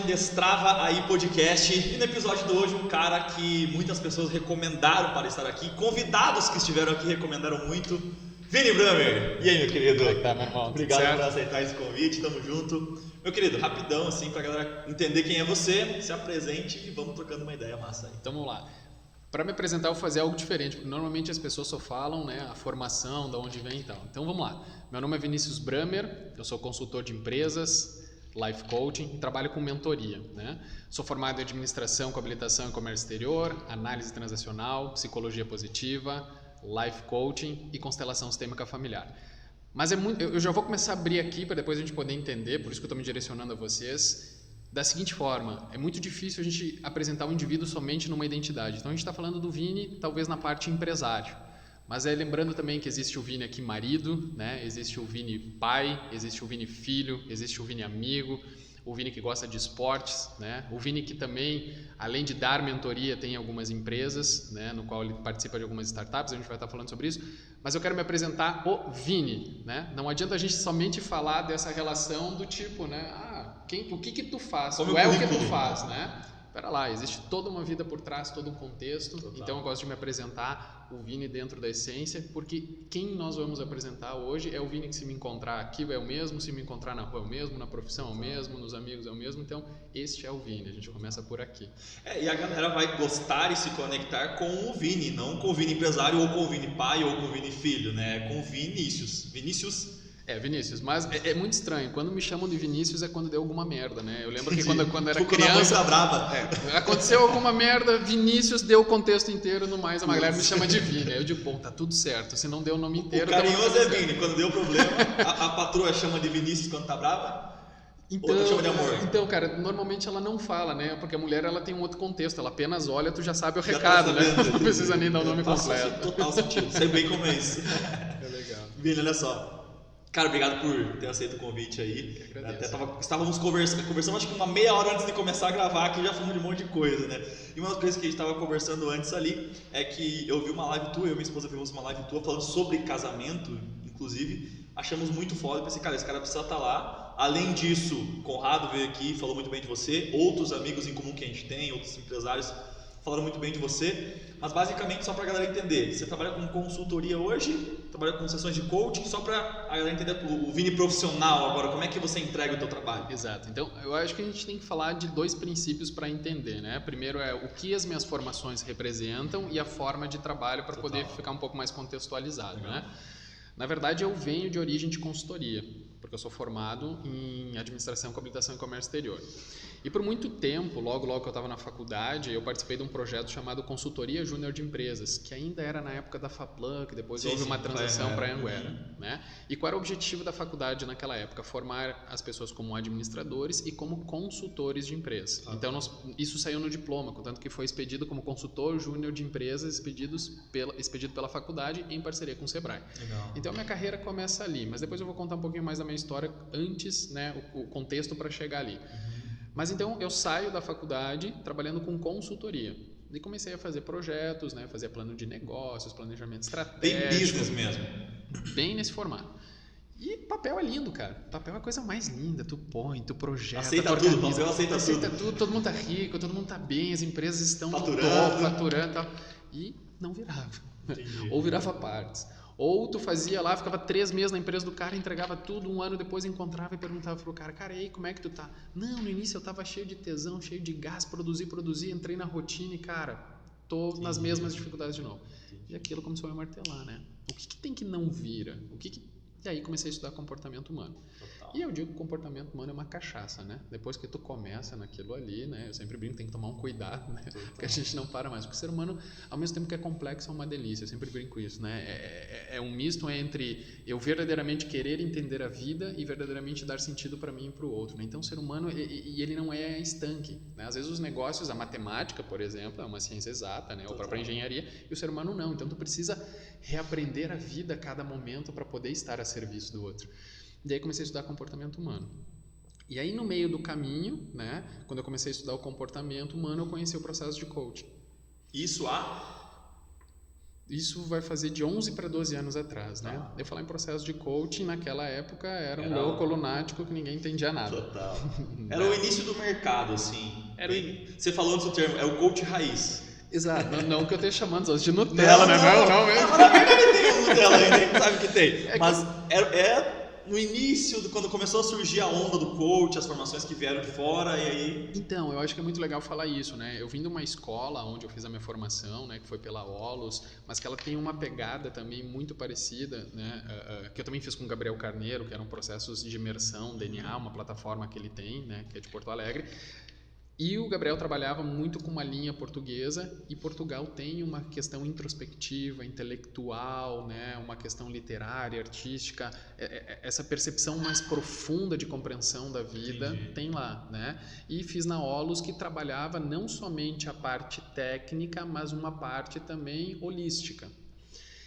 um Destrava Aí Podcast. E no episódio de hoje, um cara que muitas pessoas recomendaram para estar aqui, convidados que estiveram aqui recomendaram muito, Vini Bramer. E aí, meu querido? Como é que tá, meu irmão? Obrigado por aceitar esse convite, tamo junto. Meu querido, rapidão assim, pra galera entender quem é você, se apresente e vamos trocando uma ideia massa aí. Então vamos lá. Para me apresentar, eu vou fazer algo diferente, porque normalmente as pessoas só falam, né, a formação, de onde vem e tal. Então vamos lá. Meu nome é Vinícius Bramer, eu sou consultor de empresas, life coaching e trabalho com mentoria, né? Sou formado em administração com habilitação em comércio exterior, análise transacional, psicologia positiva, life coaching e constelação sistêmica familiar. Mas eu já vou começar a abrir aqui para depois a gente poder entender, por isso que eu estou me direcionando a vocês, da seguinte forma: é muito difícil a gente apresentar o indivíduo somente numa identidade. Então a gente está falando do Vini talvez na parte empresário, mas lembrando também que existe o Vini aqui marido, né? Existe o Vini pai, existe o Vini filho, existe o Vini amigo, o Vini que gosta de esportes, né? O Vini que também, além de dar mentoria, tem algumas empresas, né? No qual ele participa de algumas startups, a gente vai estar falando sobre isso. Mas eu quero me apresentar o Vini, né? Não adianta a gente somente falar dessa relação do tipo, né? O que tu faz? Como é o que tu faz, né? Pera lá, existe toda uma vida por trás, todo um contexto. Total. Então eu gosto de me apresentar o Vini dentro da essência, porque quem nós vamos apresentar hoje é o Vini que, se me encontrar aqui é o mesmo, se me encontrar na rua é o mesmo, na profissão é o mesmo, nos amigos é o mesmo. Então este é o Vini, a gente começa por aqui. E a galera vai gostar e se conectar com o Vini, não com o Vini empresário ou com o Vini pai ou com o Vini filho, né? Com o Vinícius. Vinícius, mas é muito estranho. Quando me chamam de Vinícius é quando deu alguma merda, né? Eu lembro que quando era criança, aconteceu alguma merda, Vinícius deu o contexto inteiro, no mais a galera me chama de Vini. Aí eu digo, bom, tá tudo certo, se não deu o nome inteiro... O carinhoso é Vini, quando deu problema, a patroa chama de Vinícius quando tá brava? Ou tu chama de amor? Então, cara, normalmente ela não fala, né? Porque a mulher, ela tem um outro contexto, ela apenas olha, tu já sabe o recado, né? Não precisa nem dar o nome completo. Total sentido, sei bem como é isso. É legal. Vini, olha só. Cara, obrigado por ter aceito o convite aí. Estávamos conversando acho que uma meia hora antes de começar a gravar aqui, já falamos de um monte de coisa, né? E uma das coisas que a gente estava conversando antes ali é que eu vi uma live tua, eu e minha esposa vimos uma live tua falando sobre casamento, inclusive, achamos muito foda, pensei, cara, esse cara precisa estar lá. Além disso, Conrado veio aqui, falou muito bem de você, outros amigos em comum que a gente tem, outros empresários falaram muito bem de você, mas basicamente só para a galera entender, você trabalha com consultoria hoje, trabalha com sessões de coaching, só para a galera entender o Vini profissional agora, como é que você entrega o teu trabalho? Exato, então eu acho que a gente tem que falar de dois princípios para entender, né? Primeiro é o que as minhas formações representam e a forma de trabalho para poder ficar um pouco mais contextualizado, né? Na verdade, eu venho de origem de consultoria, porque eu sou formado em administração com habilitação em comércio exterior. E por muito tempo, logo que eu estava na faculdade, eu participei de um projeto chamado Consultoria Júnior de Empresas, que ainda era na época da Faplan, que depois houve uma transição para a Anhanguera, né? E qual era o objetivo da faculdade naquela época? Formar as pessoas como administradores e como consultores de empresas. Então, isso saiu no diploma, contanto que foi expedido como consultor júnior de empresas, expedido pela faculdade em parceria com o Sebrae. Legal. Então, a minha carreira começa ali, mas depois eu vou contar um pouquinho mais da minha história antes, né, o contexto para chegar ali. Mas então eu saio da faculdade trabalhando com consultoria e comecei a fazer projetos, né, fazer plano de negócios, planejamento estratégico. Bem business mesmo. Bem nesse formato. E papel é lindo, cara. Papel é a coisa mais linda. Tu põe, tu projeta, aceita tudo, papel aceita tudo. Todo mundo tá rico, todo mundo tá bem, as empresas estão faturando e tal. E não virava. Entendi. Ou virava partes. Ou tu fazia lá, ficava 3 meses na empresa do cara, entregava tudo, 1 ano depois encontrava e perguntava pro cara, e aí, como é que tu tá? Não, no início eu tava cheio de tesão, cheio de gás, produzi, entrei na rotina e, cara, tô nas mesmas dificuldades de novo. E aquilo começou a me martelar, né? O que tem que não vira? E aí comecei a estudar comportamento humano. Total. E eu digo que o comportamento humano é uma cachaça, né? Depois que tu começa naquilo ali, né? Eu sempre brinco, tem que tomar um cuidado, né? Porque a gente não para mais. Porque o ser humano, ao mesmo tempo que é complexo, é uma delícia. Eu sempre brinco isso, né? É um misto entre eu verdadeiramente querer entender a vida e verdadeiramente dar sentido para mim e para o outro, né? Então, o ser humano, ele não é estanque, né? Às vezes os negócios, a matemática, por exemplo, é uma ciência exata, né? Ou a própria engenharia, e o ser humano não. Então, tu precisa reaprender a vida a cada momento para poder estar a serviço do outro. E aí comecei a estudar comportamento humano. E aí no meio do caminho, né, quando eu comecei a estudar o comportamento humano, eu conheci o processo de coaching. Isso há Isso vai fazer de 11 para 12 anos atrás, né? Eu falar em processo de coaching, naquela época era um louco lunático que ninguém entendia nada. Total. Era o início do mercado, assim. Você falou antes do termo, é o coach raiz. Exato, não que eu esteja chamando os outros de Nutella, né? Não mesmo. Mas na verdade tem o Nutella ainda, nem sabe que tem. Mas no início, quando começou a surgir a onda do coach, as formações que vieram de fora, e aí... Então, eu acho que é muito legal falar isso, né? Eu vim de uma escola onde eu fiz a minha formação, né? Que foi pela Olos, mas que ela tem uma pegada também muito parecida, né? Que eu também fiz com o Gabriel Carneiro, que eram processos de imersão, DNA, uma plataforma que ele tem, né? Que é de Porto Alegre. E o Gabriel trabalhava muito com uma linha portuguesa, e Portugal tem uma questão introspectiva, intelectual, né? Uma questão literária, artística, essa percepção mais profunda de compreensão da vida. Entendi. Tem lá, né? E fiz na Olos, que trabalhava não somente a parte técnica, mas uma parte também holística.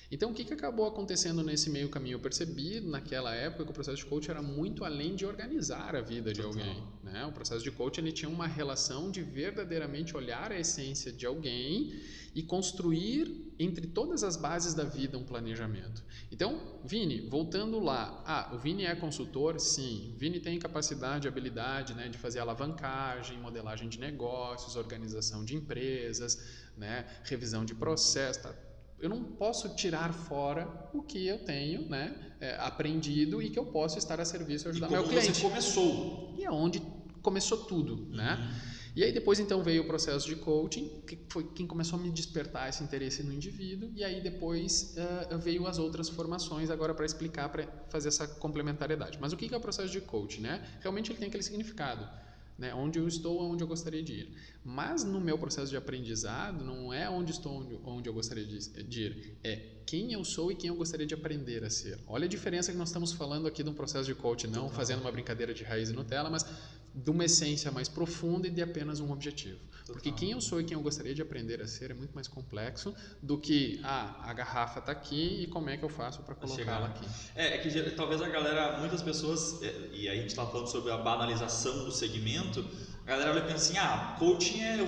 Então, o que acabou acontecendo nesse meio caminho? Eu percebi naquela época que o processo de coaching era muito além de organizar a vida de alguém, né? O processo de coaching ele tinha uma relação de verdadeiramente olhar a essência de alguém e construir entre todas as bases da vida um planejamento. Então, Vini, voltando lá, o Vini é consultor? Sim. O Vini tem capacidade, habilidade, né, de fazer alavancagem, modelagem de negócios, organização de empresas, né, revisão de processos, tá? Eu não posso tirar fora o que eu tenho, né, aprendido e que eu posso estar a serviço e ajudar meu cliente. Você começou. E é onde começou tudo, né? E aí depois então veio o processo de coaching, que foi quem começou a me despertar esse interesse no indivíduo, e aí depois veio as outras formações agora para explicar, para fazer essa complementariedade. Mas o que é o processo de coaching, né? Realmente ele tem aquele significado, né? Onde eu estou, onde eu gostaria de ir. Mas no meu processo de aprendizado, não é onde estou, onde eu gostaria de ir. É quem eu sou e quem eu gostaria de aprender a ser. Olha a diferença que nós estamos falando aqui de um processo de coaching, não fazendo uma brincadeira de raiz e Nutella, mas de uma essência mais profunda e de apenas um objetivo. Porque quem eu sou e quem eu gostaria de aprender a ser é muito mais complexo do que a garrafa está aqui e como é que eu faço para colocá-la aqui. É que talvez a galera, muitas pessoas, e aí a gente estava falando sobre a banalização do segmento, a galera olha e pensa assim, coaching eu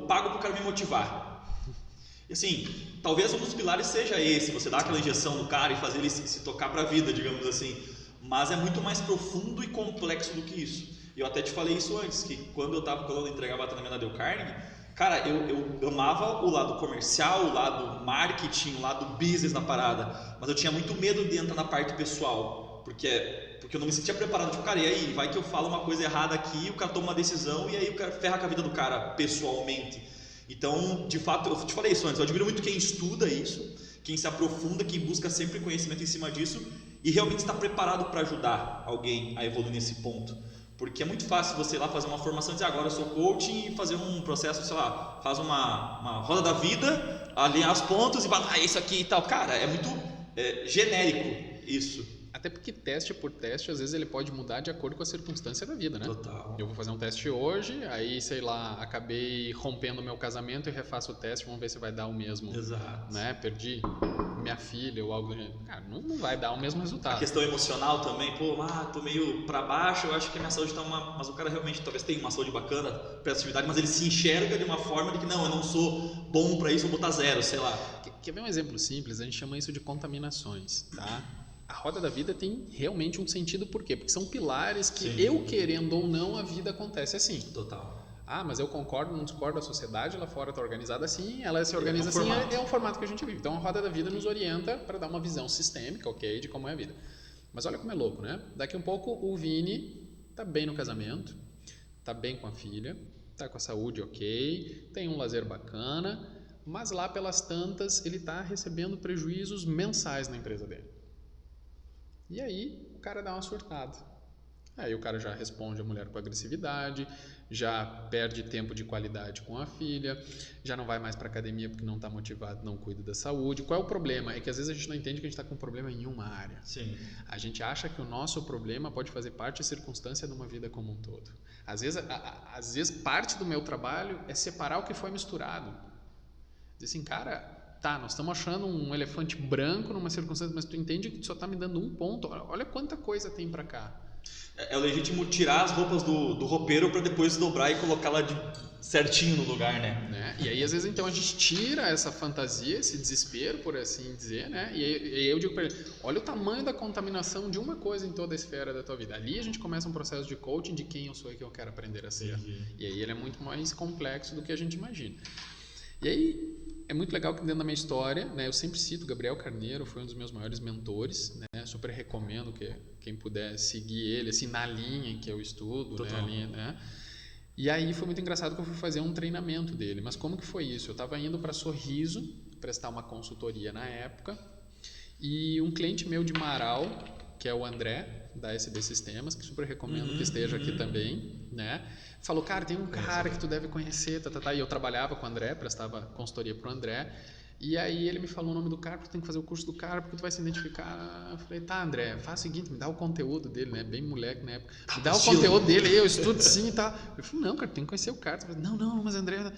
pago para o cara me motivar. E assim, talvez um dos pilares seja esse, você dar aquela injeção no cara e fazer ele se tocar para a vida, digamos assim. Mas é muito mais profundo e complexo do que isso. E eu até te falei isso antes, que quando eu entregava a treinamento na Dale Carnegie, cara, eu amava o lado comercial, o lado marketing, o lado business na parada, mas eu tinha muito medo de entrar na parte pessoal, porque eu não me sentia preparado, tipo, cara, e aí, vai que eu falo uma coisa errada aqui, o cara toma uma decisão e aí o cara ferra com a vida do cara pessoalmente. Então, de fato, eu te falei isso antes, eu admiro muito quem estuda isso, quem se aprofunda, quem busca sempre conhecimento em cima disso e realmente está preparado para ajudar alguém a evoluir nesse ponto. Porque é muito fácil você ir lá fazer uma formação e dizer agora eu sou coaching e fazer um processo, sei lá, faz uma roda da vida, alinhar os pontos e isso aqui e tal. Cara, é muito genérico isso. Até porque teste por teste, às vezes ele pode mudar de acordo com a circunstância da vida, né? Total. Eu vou fazer um teste hoje, aí, sei lá, acabei rompendo o meu casamento e refaço o teste, vamos ver se vai dar o mesmo. Exato. Né? Perdi minha filha ou algo do gênero. Cara, não vai dar o mesmo resultado. A questão emocional também, tô meio pra baixo, eu acho que a minha saúde tá mas o cara realmente talvez tenha uma saúde bacana, prestatividade, mas ele se enxerga de uma forma de que não, eu não sou bom pra isso, vou botar 0, sei lá. Quer ver um exemplo simples? A gente chama isso de contaminações, tá? A roda da vida tem realmente um sentido, por quê? Porque são pilares que, sim, eu querendo ou não, a vida acontece assim. Total. Mas eu concordo, não discordo, a sociedade lá fora está organizada assim, ela se organiza assim, é um formato que a gente vive. Então a roda da vida nos orienta para dar uma visão sistêmica, ok, de como é a vida. Mas olha como é louco, né? Daqui um pouco o Vini tá bem no casamento, tá bem com a filha, tá com a saúde ok, tem um lazer bacana, mas lá pelas tantas ele tá recebendo prejuízos mensais na empresa dele. E aí o cara dá uma surtada. Aí o cara já responde a mulher com agressividade, já perde tempo de qualidade com a filha, já não vai mais para academia porque não está motivado, não cuida da saúde. Qual é o problema? É que às vezes a gente não entende que a gente está com um problema em uma área. Sim. A gente acha que o nosso problema pode fazer parte da circunstância de uma vida como um todo. Às vezes parte do meu trabalho é separar o que foi misturado. Dizer assim, cara... Tá, nós estamos achando um elefante branco numa circunstância, mas tu entende que tu só está me dando um ponto. Olha quanta coisa tem para cá. É legítimo tirar as roupas do roupeiro para depois dobrar e colocar lá certinho no lugar, né? E aí, às vezes, então, a gente tira essa fantasia, esse desespero, por assim dizer, né? E aí eu digo para ele, olha o tamanho da contaminação de uma coisa em toda a esfera da tua vida. Ali a gente começa um processo de coaching de quem eu sou e que eu quero aprender a ser. E aí ele é muito mais complexo do que a gente imagina. E aí, é muito legal que dentro da minha história, né? Eu sempre cito o Gabriel Carneiro, foi um dos meus maiores mentores, né? Super recomendo que quem puder seguir ele, assim, na linha em que eu estudo, né? A linha, né? E aí foi muito engraçado que eu fui fazer um treinamento dele. Mas como que foi isso? Eu estava indo para Sorriso, prestar uma consultoria na época, e um cliente meu de Marau, que é o André, da SB Sistemas, que super recomendo que esteja aqui também, né? Falou, cara, tem um cara que tu deve conhecer, E eu trabalhava com o André, prestava consultoria pro André. E aí ele me falou o nome do cara, porque tu tem que fazer o curso do cara, porque tu vai se identificar. Eu falei, tá, André, faz o seguinte, me dá o conteúdo dele, né? Bem moleque na época. Me dá o conteúdo dele aí, eu estudo sim e tal. Eu falei, não, cara, tu tem que conhecer o cara. Falei, não, mas André...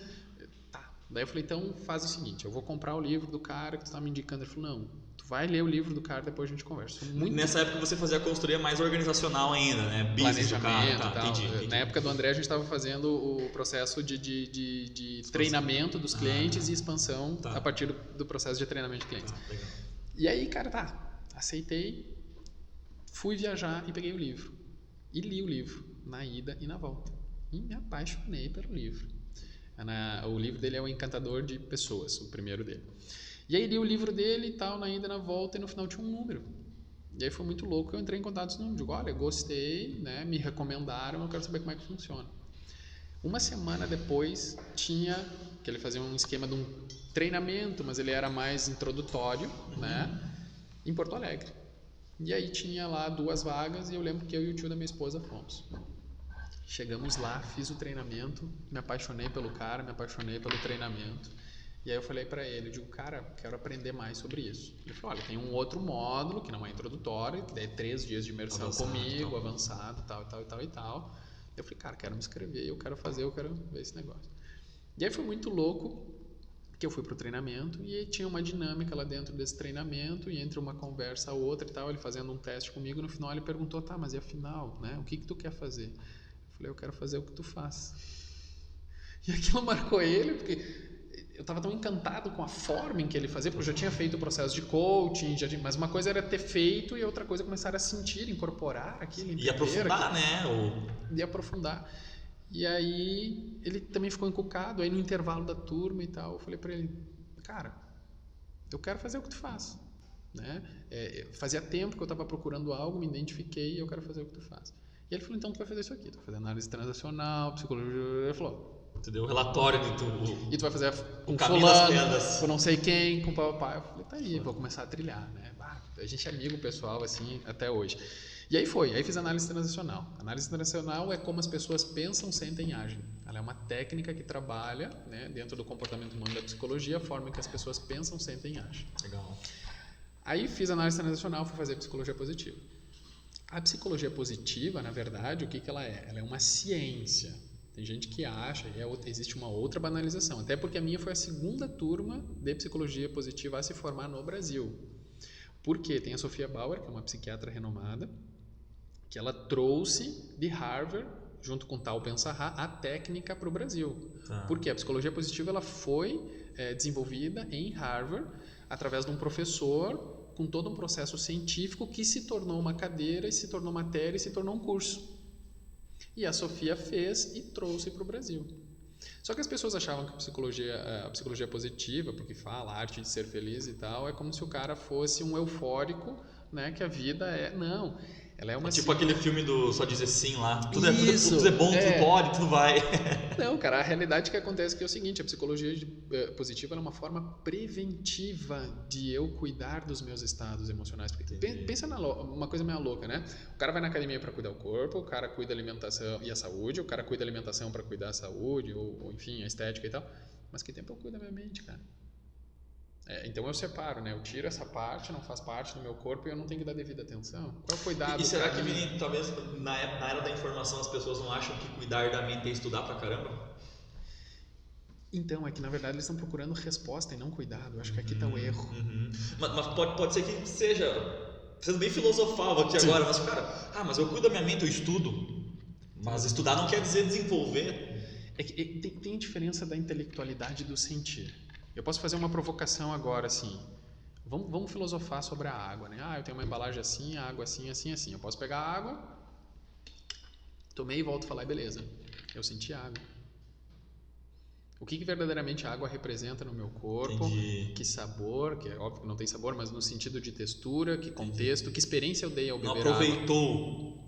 Tá. Daí eu falei, então faz o seguinte, eu vou comprar o livro do cara que tu tá me indicando. Ele falou, não, tu vai ler o livro do cara, depois a gente conversa. Nessa época você fazia a consultoria mais organizacional ainda, né? Business do cara, e tal. Entendi. Na época do André a gente estava fazendo o processo de treinamento dos clientes e expansão a partir do processo de treinamento de clientes. E aí, cara, aceitei, fui viajar e peguei o livro. E li o livro na ida e na volta. E me apaixonei pelo livro. O livro dele é O Encantador de Pessoas, o primeiro dele. E aí li o livro dele e tal, na ida e na volta, e no final tinha um número. E aí foi muito louco, eu entrei em contato com esse número. Digo, olha, gostei, né? Me recomendaram, eu quero saber como é que funciona. Uma semana depois, tinha, que ele fazia um esquema de um treinamento, mas ele era mais introdutório, né? Em Porto Alegre. E aí tinha lá 2 vagas, e eu lembro que eu e o tio da minha esposa fomos. Chegamos lá, fiz o treinamento, me apaixonei pelo cara, me apaixonei pelo treinamento. E aí eu falei pra ele, eu digo, cara, quero aprender mais sobre isso. Ele falou, olha, tem um outro módulo, que não é introdutório, é 3 dias de imersão avançado, comigo, avançado, tal. Eu falei, cara, quero me inscrever, eu quero ver esse negócio. E aí foi muito louco, que eu fui pro treinamento, e tinha uma dinâmica lá dentro desse treinamento, e entre uma conversa a outra e tal, ele fazendo um teste comigo, no final ele perguntou, tá, mas e afinal, né, o que tu quer fazer? Eu falei, eu quero fazer o que tu faz. E aquilo marcou ele, porque eu estava tão encantado com a forma em que ele fazia, porque eu já tinha feito o processo de coaching, mas uma coisa era ter feito e outra coisa começar a sentir, incorporar aquilo. E aprofundar, né? E aprofundar. E aí ele também ficou encucado, aí no intervalo da turma e tal, eu falei para ele, cara, eu quero fazer o que tu faz. Né? Fazia tempo que eu estava procurando algo, me identifiquei e eu quero fazer o que tu faz. E ele falou, então tu vai fazer isso aqui, tu vai fazer análise transacional, psicologia. Ele falou, tu deu o relatório de e tu vai fazer com fulano, com não sei quem, com papai. Eu falei, tá aí, vou começar a trilhar, né? A gente é amigo pessoal, assim, até hoje. E aí fiz análise transacional. Análise transacional é como as pessoas pensam, sentem e agem. Ela é uma técnica que trabalha, né, dentro do comportamento humano da psicologia, a forma em que as pessoas pensam, sentem e agem. Legal. Aí fiz análise transacional, fui fazer psicologia positiva. A psicologia positiva, na verdade, o que ela é? Ela é uma ciência. Tem gente que acha, existe uma outra banalização, até porque a minha foi a segunda turma de psicologia positiva a se formar no Brasil. Porque tem a Sophia Bauer, que é uma psiquiatra renomada, que ela trouxe de Harvard, junto com Tal Ben-Sahar, a técnica para o Brasil. Porque a psicologia positiva ela foi desenvolvida em Harvard através de um professor com todo um processo científico que se tornou uma cadeira, e se tornou matéria e se tornou um curso. E a Sofia fez e trouxe para o Brasil. Só que as pessoas achavam que a psicologia positiva, porque fala arte de ser feliz e tal, é como se o cara fosse um eufórico, né, que a vida é... Não, ela é uma... tipo aquele filme do Só Dizer Sim lá. Tudo é bom, tudo pode, tudo vai. Não, cara, a realidade que acontece é o seguinte, a psicologia positiva é uma forma preventiva de eu cuidar dos meus estados emocionais. Porque pensa uma coisa meio louca, né? O cara vai na academia para cuidar do corpo, o cara cuida da alimentação e a saúde, o cara cuida da alimentação para cuidar da saúde, ou enfim, a estética e tal. Mas que tempo eu cuido da minha mente, cara? Então eu separo, né? Eu tiro essa parte, não faz parte do meu corpo e eu não tenho que dar devida atenção. Qual é o cuidado? E será que, Vini, talvez na era da informação as pessoas não acham que cuidar da mente é estudar pra caramba? Então, é que na verdade eles estão procurando resposta e não cuidado. Eu acho que aqui está o erro. Mas pode ser que seja, sendo bem filosofal aqui agora, mas cara, mas eu cuido da minha mente, eu estudo. Mas estudar não quer dizer desenvolver. Tem diferença da intelectualidade e do sentir. Eu posso fazer uma provocação agora, assim. Vamos filosofar sobre a água, né? Eu tenho uma embalagem assim, a água assim, assim, assim. Eu posso pegar a água, tomei e volto a falar, e beleza. Eu senti a água. O que verdadeiramente a água representa no meu corpo? Entendi. Que sabor, que é óbvio que não tem sabor, mas no sentido de textura, que contexto, que experiência eu dei ao beber Não água. aproveitou.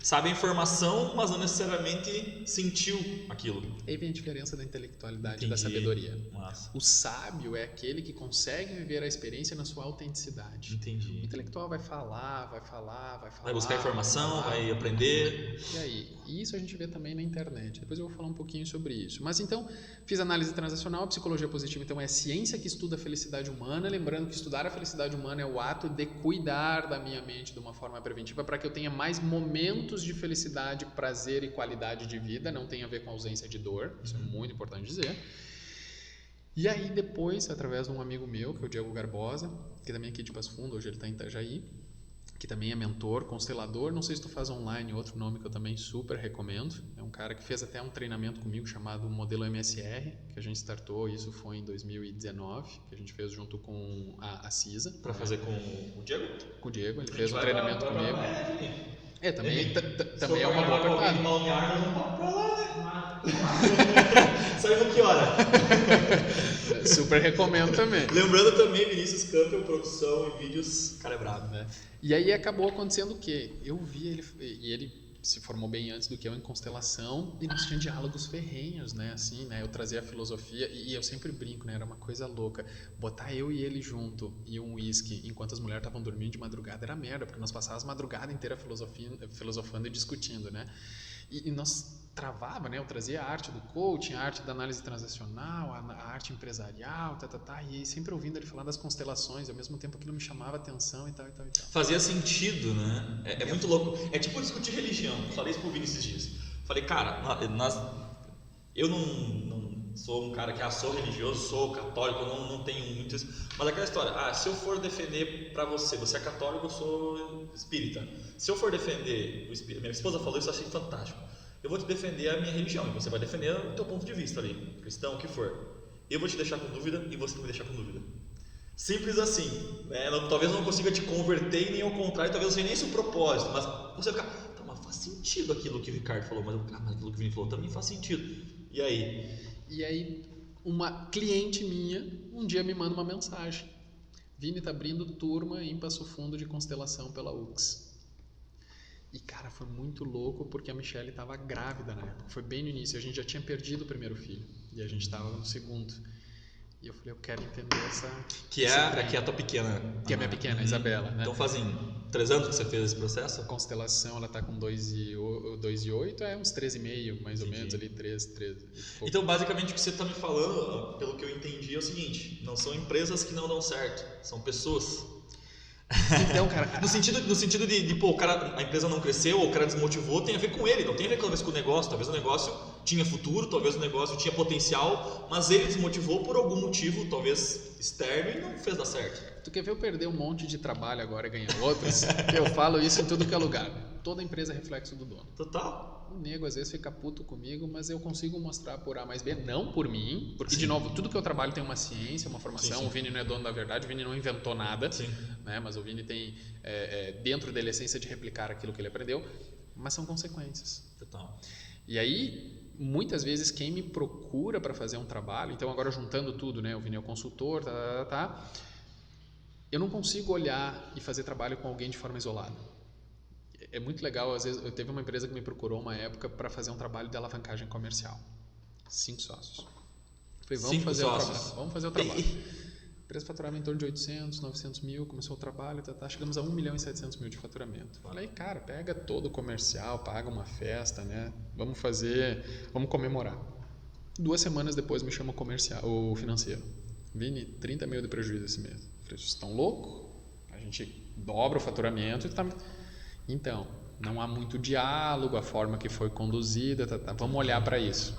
Sabe a informação, mas não necessariamente sentiu aquilo. Aí vem a diferença da intelectualidade Entendi. e da sabedoria. Massa. O sábio é aquele que consegue viver a experiência na sua autenticidade. Entendi. O intelectual vai falar. Vai buscar informação, vai aprender. E aí? E isso a gente vê também na internet. Depois eu vou falar um pouquinho sobre isso. Mas então, fiz análise transacional, psicologia positiva, então é a ciência que estuda a felicidade humana, lembrando que estudar a felicidade humana é o ato de cuidar da minha mente de uma forma preventiva para que eu tenha mais momentos de felicidade, prazer e qualidade de vida, não tem a ver com ausência de dor, isso é muito importante dizer. E aí depois, através de um amigo meu, que é o Diego Garbosa, que também é aqui de Passo Fundo, hoje ele está em Itajaí, que também é mentor, constelador, não sei se tu faz online, outro nome que eu também super recomendo, é um cara que fez até um treinamento comigo chamado Modelo MSR, que a gente startou, isso foi em 2019, que a gente fez junto com a CISA. Para fazer com o Diego? Com o Diego, ele fez um treinamento comigo. Também é uma boa apertada. Sabe que hora? Super recomendo também. Lembrando também, Vinícius Campbell, produção e vídeos, cara é brabo, né? E aí acabou acontecendo o quê? Eu vi ele, e ele se formou bem antes do que eu em constelação, e nós tínhamos diálogos ferrenhos, né? Assim, né? Eu trazia a filosofia, e eu sempre brinco, né? Era uma coisa louca. Botar eu e ele junto e um uísque enquanto as mulheres estavam dormindo de madrugada era merda, porque nós passávamos a madrugada inteira filosofando e discutindo, né? E nós travava, né? Eu trazia a arte do coaching, a arte da análise transacional, a arte empresarial, e aí sempre ouvindo ele falar das constelações, e ao mesmo tempo aquilo me chamava atenção e tal. Fazia sentido, né? É muito louco. É tipo discutir religião. Falei isso pro Vinícius esses dias. Falei, cara, eu não sou um cara que sou religioso, sou católico, não tenho muito isso. Mas aquela história, se eu for defender pra você é católico, eu sou espírita. Se eu for defender o espírita, minha esposa falou isso, eu achei fantástico. Eu vou te defender a minha religião e você vai defender o teu ponto de vista ali, cristão, o que for. Eu vou te deixar com dúvida e você vai me deixar com dúvida. Simples assim, né? Talvez eu não consiga te converter e nem ao contrário, talvez não seja nem esse o propósito, mas você vai ficar, mas faz sentido aquilo que o Ricardo falou, mas aquilo que o Vini falou também faz sentido. E aí, uma cliente minha um dia me manda uma mensagem: Vini tá abrindo turma em Passo Fundo de constelação pela UX. E cara, foi muito louco porque a Michelle estava grávida na época, foi bem no início, a gente já tinha perdido o primeiro filho e a gente estava no segundo. E eu falei, eu quero entender essa... Que é a tua pequena... Que é a minha pequena, a Isabela, né? Então fazem 3 anos que você fez esse processo? A constelação, ela tá com 2,8, uns 13,5, mais ou menos, ali 13. Então, basicamente, o que você está me falando, pelo que eu entendi, é o seguinte: não são empresas que não dão certo, são pessoas. Então, cara, no sentido de pô, a empresa não cresceu, ou o cara desmotivou, tem a ver com ele, não tem a ver talvez com o negócio. Talvez o negócio tinha futuro, talvez o negócio tinha potencial, mas ele desmotivou por algum motivo, talvez externo, e não fez dar certo. Tu quer ver eu perder um monte de trabalho agora e ganhar outros? Eu falo isso em tudo que é lugar. Toda empresa é reflexo do dono. Total. O nego às vezes fica puto comigo, mas eu consigo mostrar por A mais B, não por mim, porque de novo, tudo que eu trabalho tem uma ciência, uma formação. Sim. O Vini não é dono da verdade, o Vini não inventou nada, né? Mas o Vini tem dentro dele a essência de replicar aquilo que ele aprendeu, mas são consequências. Total. E aí, muitas vezes quem me procura para fazer um trabalho, então agora juntando tudo, né? O Vini é o consultor, eu não consigo olhar e fazer trabalho com alguém de forma isolada. É muito legal, às vezes, eu teve uma empresa que me procurou uma época para fazer um trabalho de alavancagem comercial. 5 sócios. Falei, vamos fazer o trabalho. A empresa faturava em torno de 800, 900 mil, começou o trabalho, chegamos a 1 milhão e 700 mil de faturamento. Falei, cara, pega todo o comercial, paga uma festa, né? Vamos comemorar. 2 semanas depois me chama o financeiro. Vini, 30 mil de prejuízo esse mês. Falei, vocês estão loucos? A gente dobra o faturamento e Então, não há muito diálogo, a forma que foi conduzida, vamos olhar para isso.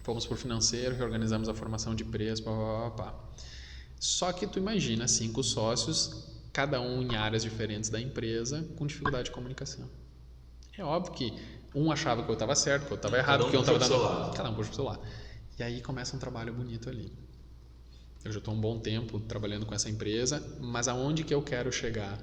Fomos para o financeiro, reorganizamos a formação de preço, Só que tu imagina 5 sócios, cada um em áreas diferentes da empresa, com dificuldade de comunicação. É óbvio que Um achava que eu estava certo, que eu estava errado, que eu estava dando... Cada um puxa pro seu lado. E aí começa um trabalho bonito ali. Eu já estou um bom tempo trabalhando com essa empresa, mas aonde que eu quero chegar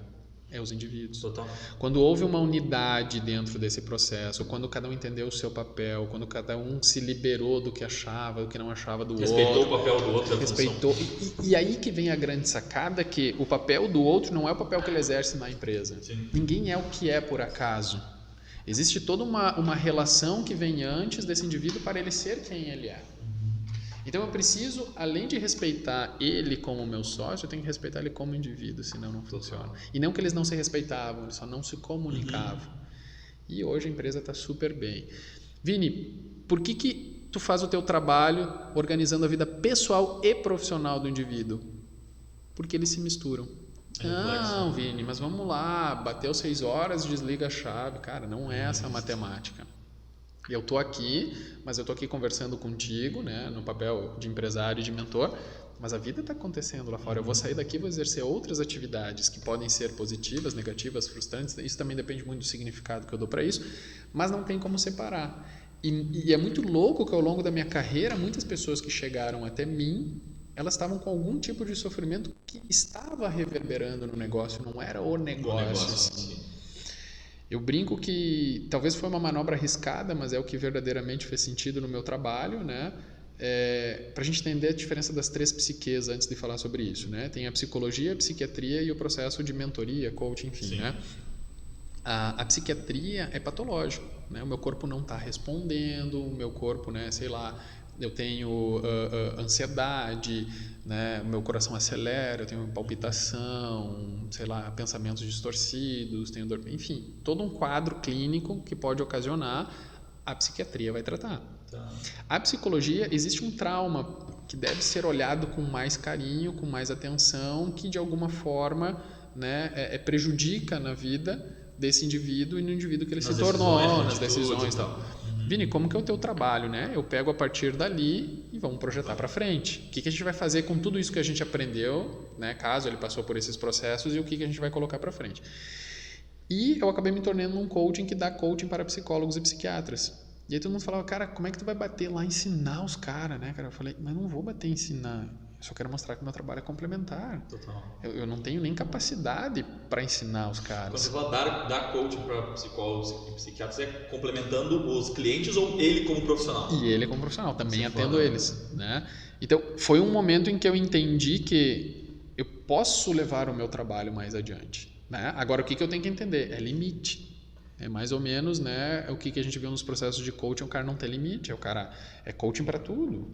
é os indivíduos. Total. Quando houve uma unidade dentro desse processo, quando cada um entendeu o seu papel, quando cada um se liberou do que achava, do que não achava do outro. Respeitou o papel do outro. Respeitou. E aí que vem a grande sacada, que o papel do outro não é o papel que ele exerce na empresa. Sim. Ninguém é o que é por acaso. Existe toda uma relação que vem antes desse indivíduo para ele ser quem ele é. Então eu preciso, além de respeitar ele como meu sócio, eu tenho que respeitar ele como indivíduo, senão não funciona. E não que eles não se respeitavam, eles só não se comunicavam. E hoje a empresa está super bem. Vini, por que tu faz o teu trabalho organizando a vida pessoal e profissional do indivíduo? Porque eles se misturam. Não, Vini, mas vamos lá, bateu 6 horas, desliga a chave. Cara, não é essa a matemática. Eu estou aqui, mas eu estou aqui conversando contigo, né, no papel de empresário e de mentor, mas a vida está acontecendo lá fora. Eu vou sair daqui e vou exercer outras atividades que podem ser positivas, negativas, frustrantes. Isso também depende muito do significado que eu dou para isso, mas não tem como separar. E é muito louco que ao longo da minha carreira, muitas pessoas que chegaram até mim, elas estavam com algum tipo de sofrimento que estava reverberando no negócio, não era o negócio. Eu brinco que talvez foi uma manobra arriscada, mas é o que verdadeiramente fez sentido no meu trabalho, né? Para a gente entender a diferença das 3 psiques antes de falar sobre isso, né? Tem a psicologia, a psiquiatria e o processo de mentoria, coaching, enfim, né? A psiquiatria é patológico, né? O meu corpo não está respondendo, o meu corpo, né? Sei lá, eu tenho ansiedade, né? Meu coração acelera, eu tenho palpitação, sei lá, pensamentos distorcidos, tenho dor, enfim, todo um quadro clínico que pode ocasionar, a psiquiatria vai tratar. Tá. A psicologia, existe um trauma que deve ser olhado com mais carinho, com mais atenção, que de alguma forma, né, prejudica na vida desse indivíduo e no indivíduo que ele se tornou, nas decisões e tal. Vini, como que é o teu trabalho, né? Eu pego a partir dali e vamos projetar para frente. O que a gente vai fazer com tudo isso que a gente aprendeu, né? Caso ele passou por esses processos, e o que a gente vai colocar para frente. E eu acabei me tornando um coaching que dá coaching para psicólogos e psiquiatras. E aí todo mundo falava, cara, como é que tu vai bater lá, ensinar os caras, né? Cara, eu falei, mas não vou bater e ensinar. Eu só quero mostrar que o meu trabalho é complementar. Total. Eu não tenho nem capacidade para ensinar os caras. Quando você fala dar coaching para psicólogos e psiquiatras, é complementando os clientes ou ele como profissional? E ele como profissional, também atendo eles, né? Então, foi um momento em que eu entendi que eu posso levar o meu trabalho mais adiante, né? Agora, o que eu tenho que entender? É limite. É mais ou menos, né, o que a gente viu nos processos de coaching, o cara não tem limite, o cara é coaching para tudo,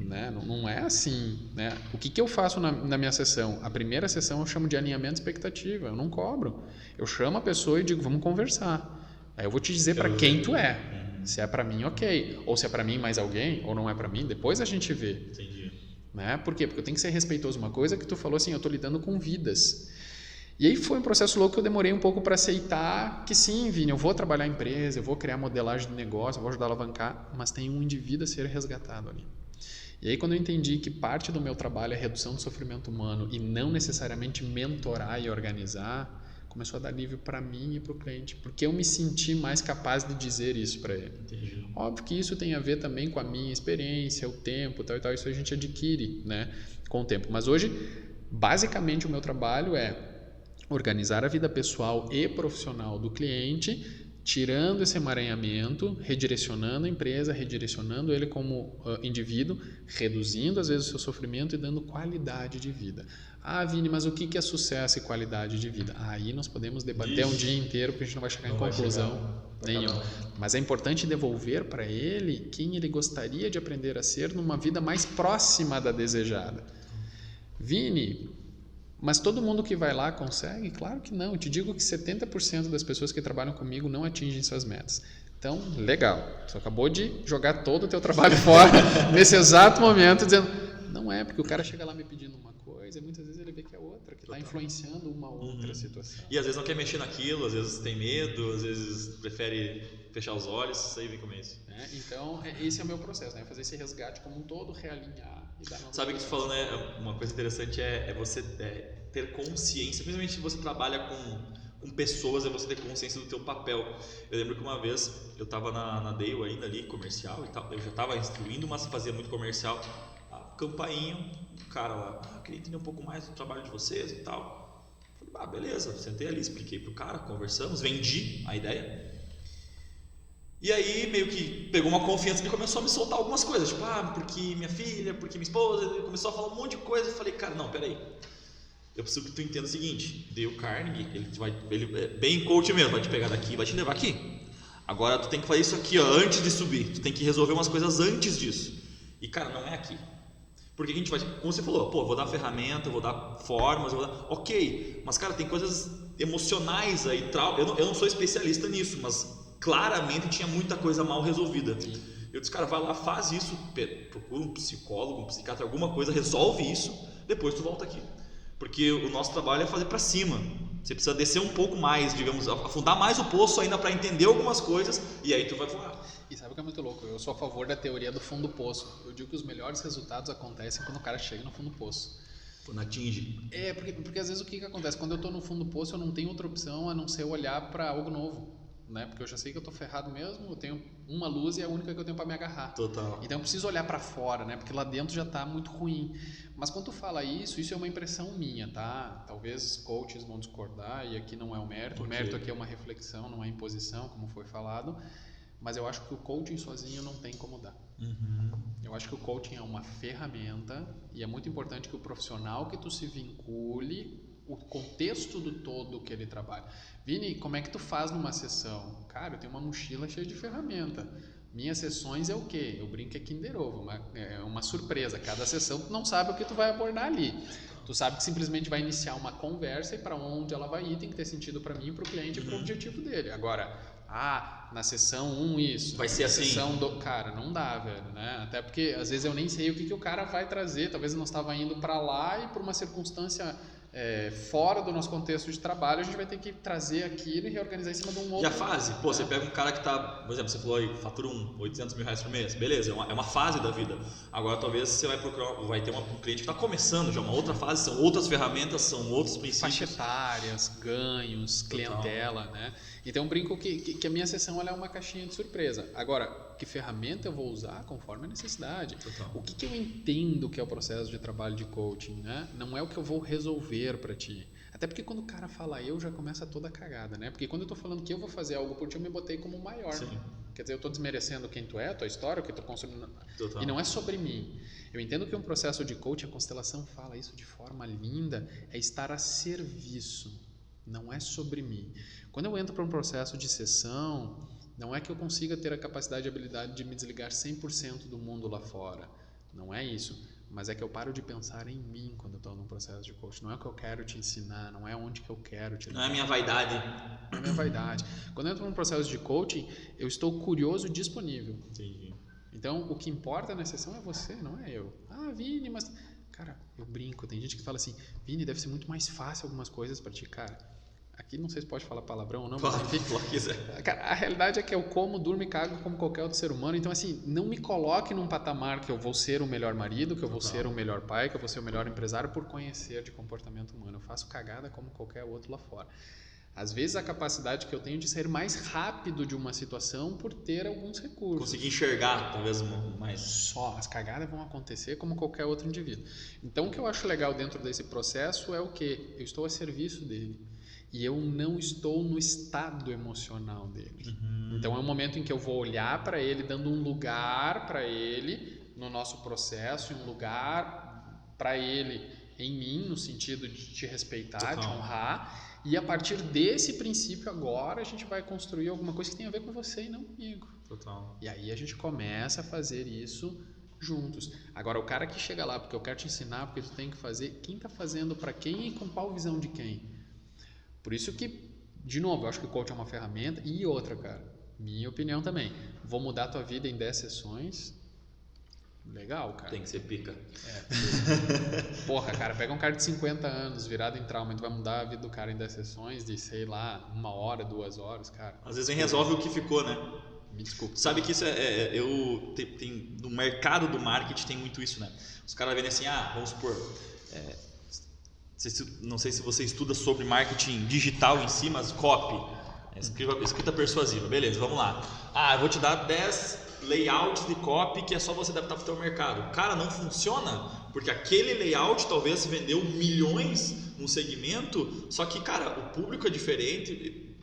né? Não é assim, né? O que eu faço na minha sessão? A primeira sessão eu chamo de alinhamento de expectativa, eu não cobro. Eu chamo a pessoa e digo, vamos conversar. Aí eu vou te dizer para quem tu é. Se é para mim, ok. Ou se é para mim mais alguém, ou não é para mim, depois a gente vê. Entendi. Né? Por quê? Porque eu tenho que ser respeitoso. Uma coisa que tu falou assim, eu estou lidando com vidas. E aí foi um processo louco que eu demorei um pouco para aceitar que sim, Vini, eu vou trabalhar a empresa, eu vou criar modelagem de negócio, eu vou ajudar a alavancar, mas tem um indivíduo a ser resgatado ali. E aí quando eu entendi que parte do meu trabalho é redução do sofrimento humano e não necessariamente mentorar e organizar, começou a dar alívio para mim e para o cliente, porque eu me senti mais capaz de dizer isso para ele. Entendi. Óbvio que isso tem a ver também com a minha experiência, o tempo, tal e tal, isso a gente adquire, né, com o tempo. Mas hoje, basicamente o meu trabalho é organizar a vida pessoal e profissional do cliente, tirando esse emaranhamento, redirecionando a empresa, redirecionando ele como indivíduo, reduzindo às vezes o seu sofrimento e dando qualidade de vida. Ah, Vini, mas o que é sucesso e qualidade de vida? Aí nós podemos debater um dia inteiro porque a gente não vai chegar em conclusão nenhuma. Mas é importante devolver para ele quem ele gostaria de aprender a ser numa vida mais próxima da desejada. Vini, mas todo mundo que vai lá consegue? Claro que não. Eu te digo que 70% das pessoas que trabalham comigo não atingem suas metas. Então, legal. Você acabou de jogar todo o teu trabalho fora nesse exato momento, dizendo, não é, porque o cara chega lá me pedindo uma coisa e muitas vezes ele vê que é outra, que está influenciando uma outra situação. E às vezes não quer mexer naquilo, às vezes tem medo, às vezes prefere fechar os olhos, isso aí vem como isso. Então, esse é o meu processo, né? Fazer esse resgate como um todo, realinhar e dar novas. Sabe que tu falou, né? Uma coisa interessante é você ter consciência, principalmente se você trabalha com pessoas é você ter consciência do teu papel. Eu lembro que uma vez eu estava na Dale ainda ali, comercial e tal, eu já estava instruindo, mas fazia muito comercial. Campainha, um cara lá, queria entender um pouco mais do trabalho de vocês e tal. Falei, beleza, sentei ali, expliquei pro cara, conversamos, vendi a ideia. E aí meio que pegou uma confiança e começou a me soltar algumas coisas, tipo, porque minha filha, porque minha esposa, ele começou a falar um monte de coisa. Eu falei, cara, não, peraí, eu preciso que tu entenda o seguinte, Dale Carnegie, ele é bem coach mesmo, vai te pegar daqui e vai te levar aqui. Agora tu tem que fazer isso aqui, ó, antes de subir, tu tem que resolver umas coisas antes disso. E cara, não é aqui. Porque a gente vai, como você falou, vou dar ferramenta, vou dar formas, ok, mas cara, tem coisas emocionais aí, eu não sou especialista nisso, mas claramente tinha muita coisa mal resolvida. Sim. Eu disse, cara, vai lá, faz isso, procura um psicólogo, um psiquiatra, alguma coisa, resolve isso, depois tu volta aqui. Porque o nosso trabalho é fazer para cima. Você precisa descer um pouco mais, digamos, afundar mais o poço ainda para entender algumas coisas e aí tu vai voar. E sabe o que é muito louco? Eu sou a favor da teoria do fundo do poço. Eu digo que os melhores resultados acontecem quando o cara chega no fundo do poço. Quando atinge. Porque às vezes o que acontece? Quando eu estou no fundo do poço eu não tenho outra opção a não ser olhar para algo novo. Né? Porque eu já sei que eu tô ferrado mesmo, eu tenho uma luz e é a única que eu tenho para me agarrar. Total. Então eu preciso olhar para fora, né? Porque lá dentro já tá muito ruim. Mas quando tu fala isso é uma impressão minha, tá? Talvez coaches vão discordar e aqui não é o mérito. Okay. O mérito aqui é uma reflexão, não é imposição, como foi falado. Mas eu acho que o coaching sozinho não tem como dar. Uhum. Eu acho que o coaching é uma ferramenta e é muito importante que o profissional que tu se vincule o contexto do todo que ele trabalha. Vini, como é que tu faz numa sessão? Cara, eu tenho uma mochila cheia de ferramenta. Minhas sessões é o quê? Eu brinco que é Kinder Ovo, é uma surpresa. Cada sessão tu não sabe o que tu vai abordar ali. Tu sabe que simplesmente vai iniciar uma conversa e para onde ela vai ir tem que ter sentido para mim, para o cliente e para o objetivo dele. Agora, na sessão 1 isso. Vai ser assim. Sessão cara, não dá, velho, né? Até porque às vezes eu nem sei o que o cara vai trazer. Talvez eu não estava indo para lá e por uma circunstância fora do nosso contexto de trabalho, a gente vai ter que trazer aquilo e reorganizar em cima de um outro. E a fase? Pô, você pega um cara que tá, por exemplo, você falou aí, fatura 800 mil reais por mês, beleza, é uma fase da vida. Agora talvez você vai ter um cliente que está começando já, uma outra fase, são outras ferramentas, são outros princípios. Faixa etárias, ganhos, clientela, né? Então eu brinco que a minha sessão ela é uma caixinha de surpresa. Agora, que ferramenta eu vou usar conforme a necessidade? Total. O que eu entendo que é o processo de trabalho de coaching, né? Não é o que eu vou resolver para ti. Até porque quando o cara fala eu, já começa toda a cagada, né? Porque quando eu tô falando que eu vou fazer algo por ti, eu me botei como maior. Sim. Quer dizer, eu tô desmerecendo quem tu é, a tua história, o que tu construindo. Total. E não é sobre mim. Eu entendo que um processo de coaching, a Constelação fala isso de forma linda, é estar a serviço. Não é sobre mim. Quando eu entro para um processo de sessão, não é que eu consiga ter a capacidade e habilidade de me desligar 100% do mundo lá fora. Não é isso. Mas é que eu paro de pensar em mim quando eu estou num processo de coaching. Não é o que eu quero te ensinar, não é onde que eu quero te levar. Não é a minha vaidade. Não é a minha vaidade. Quando eu entro num processo de coaching, eu estou curioso e disponível. Entendi. Então, o que importa na sessão é você, não é eu. Vini, mas... Cara, eu brinco. Tem gente que fala assim, Vini, deve ser muito mais fácil algumas coisas para ti. Cara, aqui não sei se pode falar palavrão ou não, mas enfim. Cara, a realidade é que eu como, durmo e cago como qualquer outro ser humano. Então, assim, não me coloque num patamar que eu vou ser o melhor marido, que eu vou ser o melhor pai, que eu vou ser o melhor empresário por conhecer de comportamento humano. Eu faço cagada como qualquer outro lá fora. Às vezes a capacidade que eu tenho de ser mais rápido de uma situação por ter alguns recursos. Conseguir enxergar, talvez, mais. Só, as cagadas vão acontecer como qualquer outro indivíduo. Então, o que eu acho legal dentro desse processo é o quê? Eu estou a serviço dele. E eu não estou no estado emocional dele. Uhum. Então, é um momento em que eu vou olhar para ele, dando um lugar para ele no nosso processo, um lugar para ele em mim, no sentido de te respeitar, te honrar. E a partir desse princípio agora a gente vai construir alguma coisa que tem a ver com você e não comigo. Total. E aí a gente começa a fazer isso juntos. Agora o cara que chega lá porque eu quero te ensinar, porque tu tem que fazer, quem está fazendo para quem e com qual visão de quem? Por isso que, de novo, eu acho que o coaching é uma ferramenta. E outra, cara, minha opinião também, vou mudar a tua vida em 10 sessões. Legal, cara. Tem que ser pica. Porra, cara, pega um cara de 50 anos virado em trauma e tu vai mudar a vida do cara em 10 sessões de, sei lá, 1 hora, 2 horas, cara. Às vezes nem resolve o que ficou, né? Me desculpe. Sabe que isso no mercado do marketing tem muito isso, né? Os caras vendem assim, vamos supor, não sei se você estuda sobre marketing digital em si, mas copy, escrita persuasiva, beleza, vamos lá. Eu vou te dar 10 layouts de copy que é só você adaptar para o teu mercado. Cara, não funciona, porque aquele layout talvez vendeu milhões num segmento, só que, cara, o público é diferente,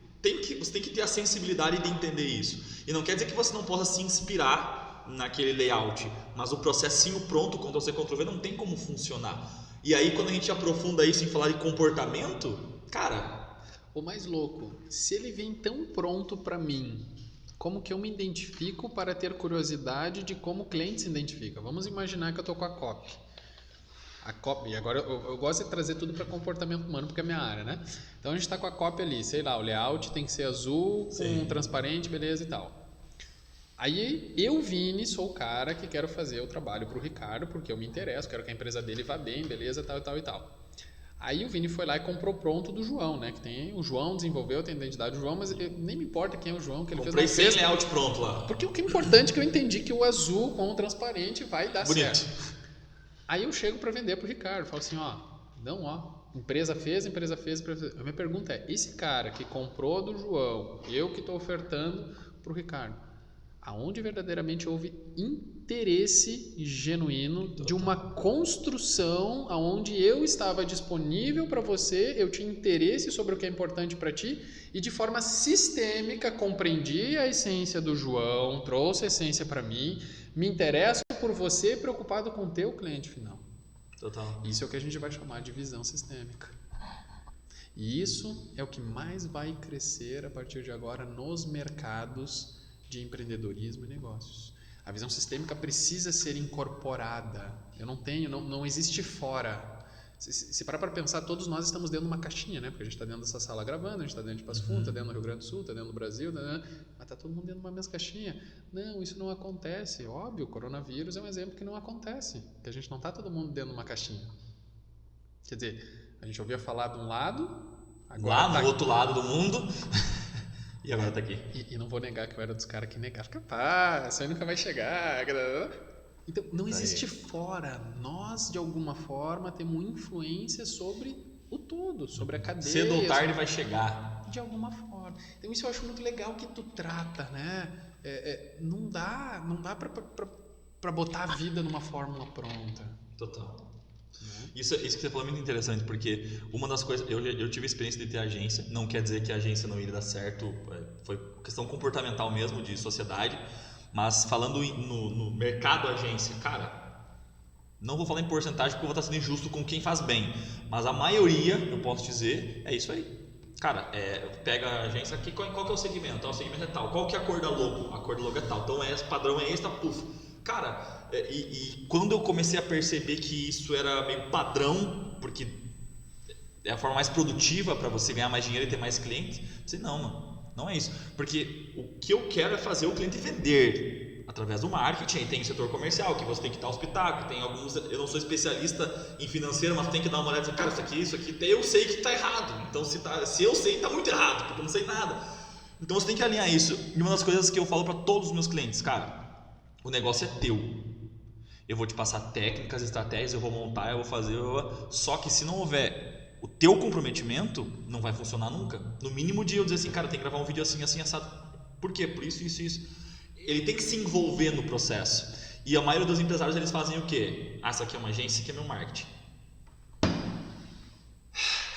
você tem que ter a sensibilidade de entender isso. E não quer dizer que você não possa se inspirar naquele layout, mas o processinho pronto, Ctrl+C, Ctrl+V, não tem como funcionar. E aí, quando a gente aprofunda isso em falar de comportamento, cara... O mais louco, se ele vem tão pronto para mim, como que eu me identifico para ter curiosidade de como o cliente se identifica? Vamos imaginar que eu estou com a copy. A copy, agora eu gosto de trazer tudo para comportamento humano, porque é a minha área, né? Então a gente está com a copy ali, sei lá, o layout tem que ser azul, com transparente, beleza e tal. Aí eu, Vini, sou o cara que quero fazer o trabalho para o Ricardo, porque eu me interesso, quero que a empresa dele vá bem, beleza, tal e tal e tal. Aí o Vini foi lá e comprou pronto do João, né? Que tem o João desenvolveu, tem a identidade do João, mas nem me importa quem é o João, que ele Comprei fez. Comprei 100 layout pronto lá. Porque o que é importante é que eu entendi que o azul com o transparente vai dar bonito. Certo. Aí eu chego para vender pro Ricardo, falo assim, empresa fez. A minha pergunta é, esse cara que comprou do João, eu que estou ofertando pro Ricardo, aonde verdadeiramente houve interesse genuíno de uma construção aonde eu estava disponível para você, eu tinha interesse sobre o que é importante para ti e de forma sistêmica compreendi a essência do João, trouxe a essência para mim, me interesso por você preocupado com o teu cliente final. Total. Isso é o que a gente vai chamar de visão sistêmica. E isso é o que mais vai crescer a partir de agora nos mercados de empreendedorismo e negócios. A visão sistêmica precisa ser incorporada. Não existe fora. Se parar para pensar, todos nós estamos dentro de uma caixinha, né? Porque a gente está dentro dessa sala gravando, a gente está dentro de Passo Fundo, está dentro do Rio Grande do Sul, está dentro do Brasil, mas está todo mundo dentro de uma mesma caixinha. Não, isso não acontece. Óbvio, o coronavírus é um exemplo que não acontece, que a gente não está todo mundo dentro de uma caixinha. Quer dizer, a gente ouvia falar de um lado, agora lá no outro lado do mundo... E agora tá aqui. E não vou negar que eu era dos caras que negava. Capaz, isso aí nunca vai chegar. Então, não existe fora. Nós, de alguma forma, temos influência sobre o todo, sobre a cadeia. Cedo ou tarde vai chegar. De alguma forma. Então, isso eu acho muito legal que tu trata, né? Não dá pra botar a vida numa fórmula pronta. Total. Isso que você falou é muito interessante, porque uma das coisas, eu tive a experiência de ter agência, não quer dizer que a agência não iria dar certo, foi questão comportamental mesmo, de sociedade, mas falando no mercado agência, cara, não vou falar em porcentagem porque eu vou estar sendo injusto com quem faz bem, mas a maioria, eu posso dizer, é isso aí. Cara, pega a agência aqui, qual que é o segmento? O segmento é tal, qual que é a cor da logo? A cor da logo é tal, então padrão é esse, tá, puf. Cara, e quando eu comecei a perceber que isso era meio padrão, porque é a forma mais produtiva para você ganhar mais dinheiro e ter mais clientes, eu disse, não é isso. Porque o que eu quero é fazer o cliente vender através do marketing. Tem o setor comercial, que você tem que dar espetáculo, tem alguns, eu não sou especialista em financeiro, mas tem que dar uma olhada e dizer, cara, isso aqui, eu sei que está errado. Então se eu sei, está muito errado, porque eu não sei nada. Então você tem que alinhar isso. E uma das coisas que eu falo para todos os meus clientes, cara, o negócio é teu. Eu vou te passar técnicas, estratégias, eu vou montar, eu vou fazer, só que se não houver o teu comprometimento, não vai funcionar nunca. No mínimo de eu dizer assim, cara, tem que gravar um vídeo assim, assim, assado. Por quê? Por isso. Ele tem que se envolver no processo. E a maioria dos empresários, eles fazem o quê? Essa aqui é uma agência, aqui é meu marketing.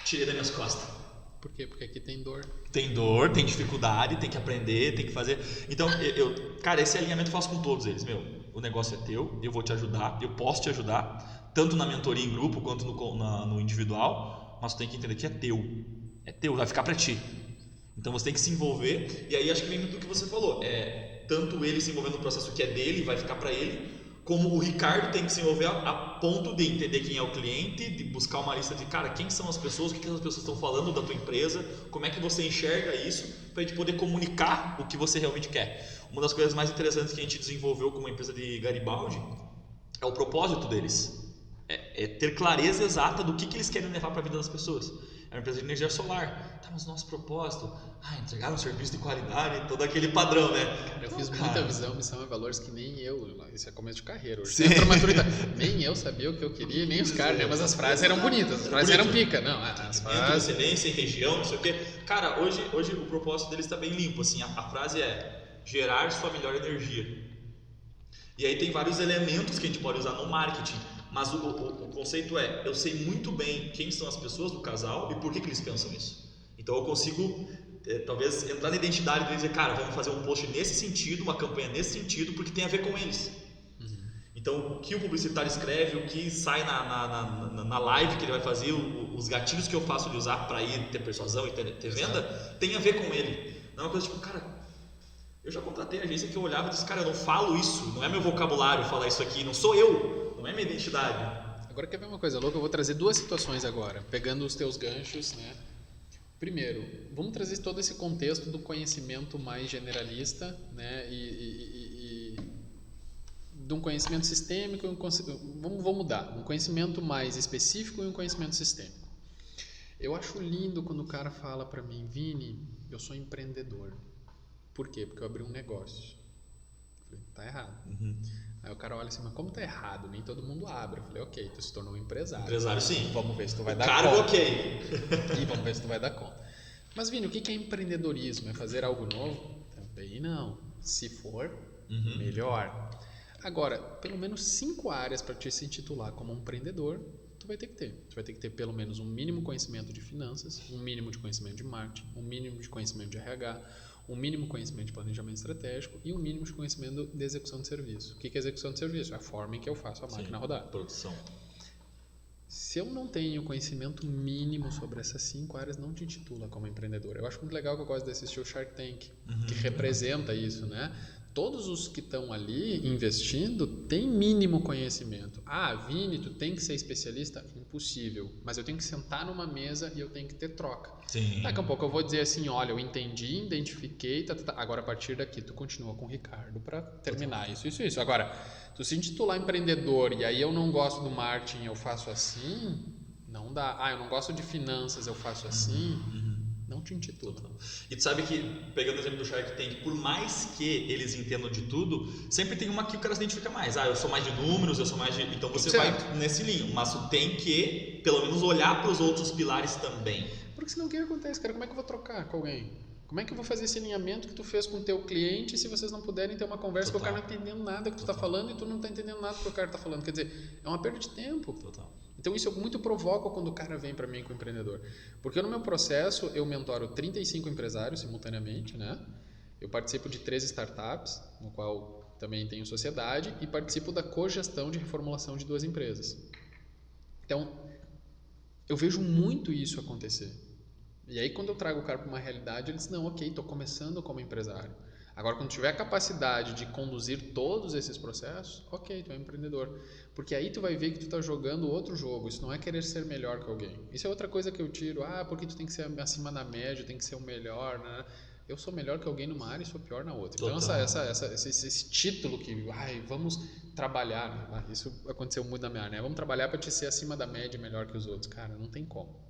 Tirei das minhas costas. Por quê? Porque aqui tem dor. Tem dor, tem dificuldade, tem que aprender, tem que fazer. Então, cara, esse alinhamento eu faço com todos eles. O negócio é teu, eu vou te ajudar, eu posso te ajudar, tanto na mentoria em grupo quanto no individual, mas tu tem que entender que é teu, vai ficar pra ti. Então você tem que se envolver, e aí acho que vem muito do que você falou, tanto ele se envolvendo no processo que é dele, vai ficar pra ele, como o Ricardo tem que se envolver a ponto de entender quem é o cliente, de buscar uma lista de, cara, quem são as pessoas, o que as pessoas estão falando da tua empresa, como é que você enxerga isso, para a gente poder comunicar o que você realmente quer. Uma das coisas mais interessantes que a gente desenvolveu com uma empresa de Garibaldi é o propósito deles. É ter clareza exata do que eles querem levar para a vida das pessoas. é uma empresa de energia solar. Tá, mas o nosso propósito, entregar um serviço de qualidade, todo aquele padrão, né? Eu fiz muita visão, missão e valores que nem eu, isso é começo de carreira hoje. Sim. Nem eu sabia o que eu queria, nem os caras, né? Mas as frases eram bonitas, as frases eram pica, não, as frases... Excelência em região, não sei o quê. Cara, hoje o propósito deles está bem limpo, assim, a frase é gerar sua melhor energia. E aí tem vários elementos que a gente pode usar no marketing, mas o conceito é, eu sei muito bem quem são as pessoas do casal e por que eles pensam isso. Então eu consigo, talvez, entrar na identidade deles e dizer, cara, vamos fazer um post nesse sentido, uma campanha nesse sentido, porque tem a ver com eles. Então o que o publicitário escreve, o que sai na live que ele vai fazer, os gatilhos que eu faço de usar para ir ter persuasão e ter venda, tem a ver com ele. Não é uma coisa tipo, cara... Eu já contratei agência que eu olhava e disse, cara, eu não falo isso, não é meu vocabulário falar isso aqui, não sou eu, não é minha identidade. Agora quer ver uma coisa louca? Eu vou trazer duas situações agora, pegando os teus ganchos, né? Primeiro, vamos trazer todo esse contexto do conhecimento mais generalista, né? E de um conhecimento sistêmico, vamos mudar, um conhecimento mais específico e um conhecimento sistêmico. Eu acho lindo quando o cara fala para mim, Vini, eu sou empreendedor. Por quê? Porque eu abri um negócio. Eu falei, tá errado. Aí o cara olha assim, mas como tá errado? Nem todo mundo abre. Eu falei, ok, tu se tornou um empresário. Empresário, sim. Vamos ver se tu vai dar conta. Cargo, ok. E vamos ver se tu vai dar conta. Mas, Vini, o que é empreendedorismo? É fazer algo novo? Também não. Se for, melhor. Agora, pelo menos 5 áreas para te se intitular como um empreendedor, tu vai ter que ter. Tu vai ter que ter pelo menos um mínimo conhecimento de finanças, um mínimo de conhecimento de marketing, um mínimo de conhecimento de RH, um mínimo conhecimento de planejamento estratégico e um mínimo de conhecimento de execução de serviço. O que é execução de serviço? É a forma em que eu faço a máquina rodar. Produção. Se eu não tenho conhecimento mínimo sobre essas 5 áreas, não te intitula como empreendedor. Eu acho muito legal que eu gosto de assistir o Shark Tank, que representa isso, né? Todos os que estão ali investindo têm mínimo conhecimento. Vini, tu tem que ser especialista? Impossível. Mas eu tenho que sentar numa mesa e eu tenho que ter troca. Sim. Daqui a pouco eu vou dizer assim, olha, eu entendi, identifiquei, agora a partir daqui tu continua com o Ricardo para terminar isso. Agora, tu se intitular empreendedor e aí eu não gosto do marketing, eu faço assim, não dá. Eu não gosto de finanças, eu faço assim... Não te intitula. E tu sabe que, pegando o exemplo do Shark Tank, por mais que eles entendam de tudo, sempre tem uma que o cara se identifica mais. Eu sou mais de números, eu sou mais de... Então você vai nesse linho, mas tu tem que, pelo menos, olhar para os outros pilares também. Porque senão o que acontece, cara? Como é que eu vou trocar com alguém? Como é que eu vou fazer esse alinhamento que tu fez com o teu cliente se vocês não puderem ter uma conversa com o cara não entendendo nada que tu está falando e tu não está entendendo nada que o cara está falando? Quer dizer, é uma perda de tempo. Então isso eu muito provoco quando o cara vem para mim com o empreendedor. Porque no meu processo eu mentoro 35 empresários simultaneamente, né? Eu participo de 3 startups, no qual também tenho sociedade, e participo da cogestão de reformulação de 2 empresas. Então, eu vejo muito isso acontecer. E aí quando eu trago o cara para uma realidade, ele diz, não, ok, estou começando como empresário. Agora, quando tiver a capacidade de conduzir todos esses processos, ok, tu é um empreendedor. Porque aí tu vai ver que tu está jogando outro jogo. Isso não é querer ser melhor que alguém. Isso é outra coisa que eu tiro. Porque tu tem que ser acima da média, tem que ser o melhor, né? Eu sou melhor que alguém numa área e sou pior na outra. Então, esse título que, vamos trabalhar, né? Isso aconteceu muito na minha área, né? Vamos trabalhar para te ser acima da média, melhor que os outros. Cara, não tem como.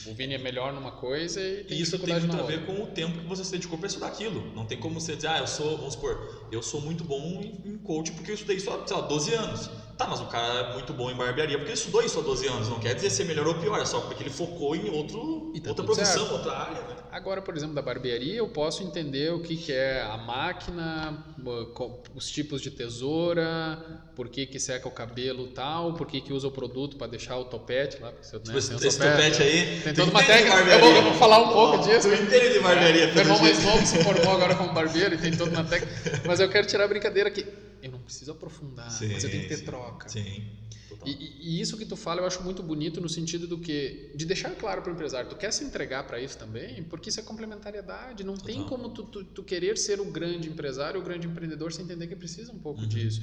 O Vini é melhor numa coisa e tem isso tem muito a ver outra. com o tempo que você se dedicou para estudar aquilo. Não tem como você dizer, vamos supor, eu sou muito bom em coaching porque eu estudei só 12 anos. Tá, mas o cara é muito bom em barbearia porque ele estudou isso há 12 anos. Não quer dizer ser melhor ou pior, é só porque ele focou em outra profissão, certo. Outra área. Né? Agora, por exemplo, da barbearia, eu posso entender o que é a máquina, os tipos de tesoura, por que seca o cabelo e tal, por que usa o produto para deixar o topete lá. Porque esse topete aí... Tem toda uma técnica, eu vou falar um pouco disso. Eu entendo de barbearia. Meu irmão mais novo se formou agora como barbeiro e tem toda uma técnica. Mas eu quero tirar a brincadeira aqui. Eu não preciso aprofundar, mas eu tenho que ter troca. Sim. E isso que tu fala eu acho muito bonito no sentido de deixar claro para o empresário, tu quer se entregar para isso também, porque isso é complementariedade, não tem como tu querer ser o grande empresário, o grande empreendedor sem entender que precisa um pouco disso.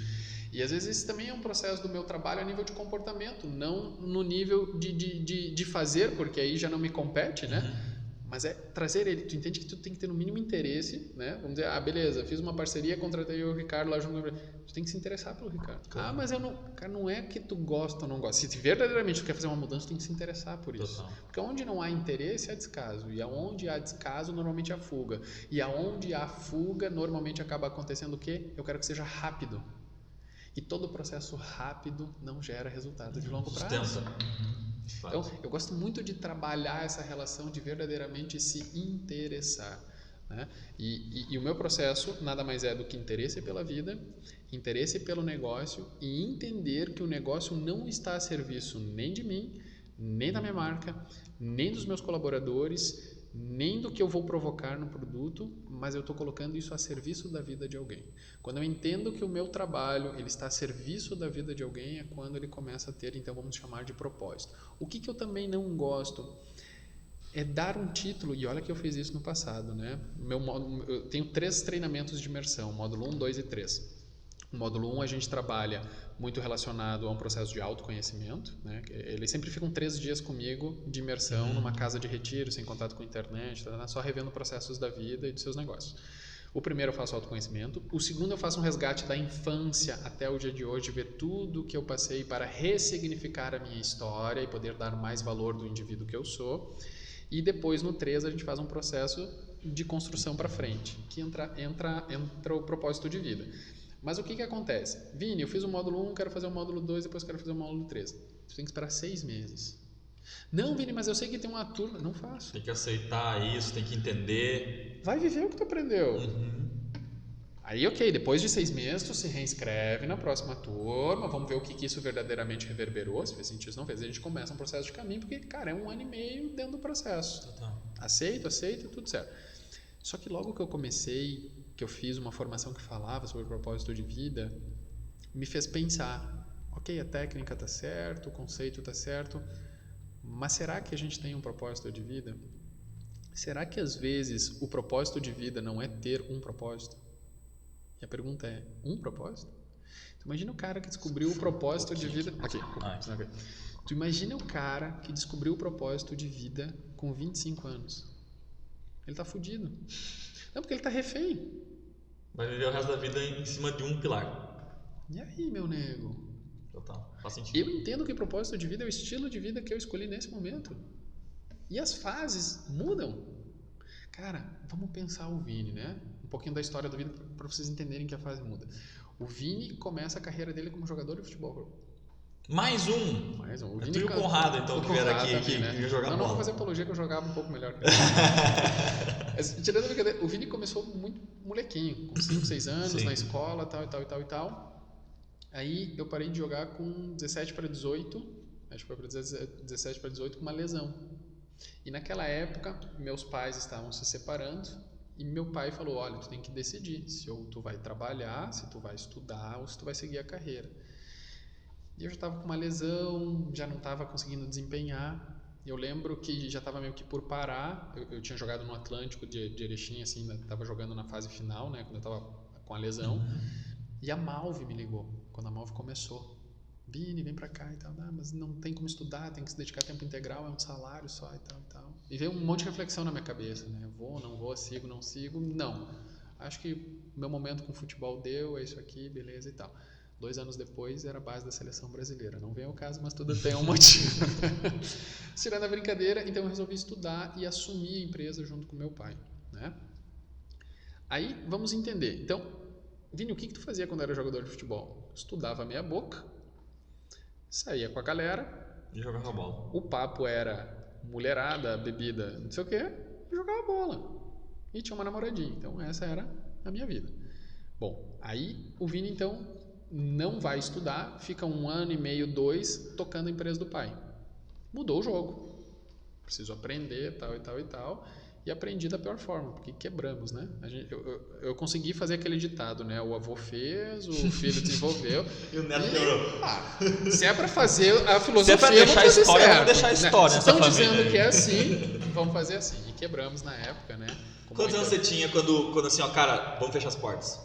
E às vezes isso também é um processo do meu trabalho a nível de comportamento, não no nível de fazer, porque aí já não me compete, né? Mas é trazer ele, tu entende que tu tem que ter no mínimo interesse, né? Vamos dizer, beleza, fiz uma parceria, contratei o Ricardo lá junto. Tu tem que se interessar pelo Ricardo. Claro. Mas eu não, cara, não é que tu gosta ou não gosta. Se verdadeiramente tu quer fazer uma mudança, tu tem que se interessar por isso. Total. Porque onde não há interesse, há descaso. E aonde há descaso, normalmente há fuga. E aonde há fuga, normalmente acaba acontecendo o quê? Eu quero que seja rápido. E todo processo rápido não gera resultado de longo prazo. Então, eu gosto muito de trabalhar essa relação de verdadeiramente se interessar, né? E o meu processo nada mais é do que interesse pela vida, interesse pelo negócio e entender que o negócio não está a serviço nem de mim, nem da minha marca, nem dos meus colaboradores, nem do que eu vou provocar no produto, mas eu estou colocando isso a serviço da vida de alguém. Quando eu entendo que o meu trabalho ele está a serviço da vida de alguém, é quando ele começa a ter, então vamos chamar de propósito. O que eu também não gosto é dar um título, e olha que eu fiz isso no passado, né? Eu tenho 3 treinamentos de imersão, módulo 1, 2 e 3. No módulo 1 a gente trabalha muito relacionado a um processo de autoconhecimento, né? Eles sempre ficam 3 dias comigo de imersão numa casa de retiro, sem contato com a internet, só revendo processos da vida e dos seus negócios. O primeiro eu faço autoconhecimento, o segundo eu faço um resgate da infância até o dia de hoje, ver tudo que eu passei para ressignificar a minha história e poder dar mais valor do indivíduo que eu sou. E depois no 3 a gente faz um processo de construção para frente, que entra o propósito de vida. Mas o que acontece? Vini, eu fiz o módulo 1, quero fazer o módulo 2, depois quero fazer o módulo 3. Tu tem que esperar 6 meses. Não, Vini, mas eu sei que tem uma turma. Não faço. Tem que aceitar isso, tem que entender. Vai viver o que tu aprendeu. Aí, ok, depois de 6 meses, tu se reinscreve na próxima turma, vamos ver o que isso verdadeiramente reverberou, se fez sentido ou não fez. A gente começa um processo de caminho, porque, cara, é 1 ano e meio dentro do processo. Total. Aceito, tudo certo. Só que logo que eu comecei, que eu fiz uma formação que falava sobre o propósito de vida, me fez pensar, ok, a técnica está certo, o conceito está certo, mas será que a gente tem um propósito de vida? Será que às vezes o propósito de vida não é ter um propósito? E a pergunta é, um propósito? Tu imagina o cara que descobriu o propósito de vida... Aqui. Tu imagina o cara que descobriu o propósito de vida com 25 anos. Ele está fudido. Não, porque ele está refém. Vai viver o resto da vida em cima de um pilar. E aí, meu nego? Total, faz sentido. Eu entendo que o propósito de vida é o estilo de vida que eu escolhi nesse momento. E as fases mudam. Cara, vamos pensar o Vini, né? Um pouquinho da história do Vini para vocês entenderem que a fase muda. O Vini começa a carreira dele como jogador de futebol. Mais um. O Vini e o Conrado, então, que vieram aqui também, né? Que ia jogar bola. Não vou fazer apologia que eu jogava um pouco melhor que ele. Mas, tirando a brincadeira, o Vini começou muito molequinho, com 5, 6 anos, Sim. na escola, tal. Aí eu parei de jogar com 17 para 18, acho que foi para 17 para 18 com uma lesão. E naquela época, meus pais estavam se separando e meu pai falou, olha, tu tem que decidir se ou tu vai trabalhar, se tu vai estudar ou se tu vai seguir a carreira. E eu já estava com uma lesão, já não estava conseguindo desempenhar. Eu lembro que já estava meio que por parar. Eu tinha jogado no Atlântico de Erechim, assim, estava jogando na fase final, né, quando eu estava com a lesão. E a Malve me ligou, quando a Malve começou. Vini, vem pra cá e tal. Mas não tem como estudar, tem que se dedicar a tempo integral, é um salário só e tal. E veio um monte de reflexão na minha cabeça, né? Vou, não vou, sigo, não sigo. Não. Acho que meu momento com o futebol deu, é isso aqui, beleza e tal. 2 anos depois era a base da seleção brasileira. Não vem ao caso, mas tudo tem um motivo. Tirando a brincadeira, então eu resolvi estudar e assumir a empresa junto com meu pai, né? Aí vamos entender. Então, Vini, o que tu fazia quando era jogador de futebol? Estudava meia boca, saía com a galera e jogava bola. O papo era mulherada, bebida, não sei o quê, e jogava bola. E tinha uma namoradinha. Então essa era a minha vida. Bom, aí o Vini então não vai estudar, fica 1 ano e meio, 2 tocando a empresa do pai. Mudou o jogo. Preciso aprender, tal. E aprendi da pior forma, porque quebramos, né? Eu consegui fazer aquele ditado, né? O avô fez, o filho desenvolveu. E o neto quebrou. Se é pra fazer a filosofia, se é pra deixar a história, certo, vamos deixar a história. Se estão dizendo que é assim, vamos fazer assim. E quebramos na época, né? Quantos anos você tinha quando assim, ó, cara, vamos fechar as portas?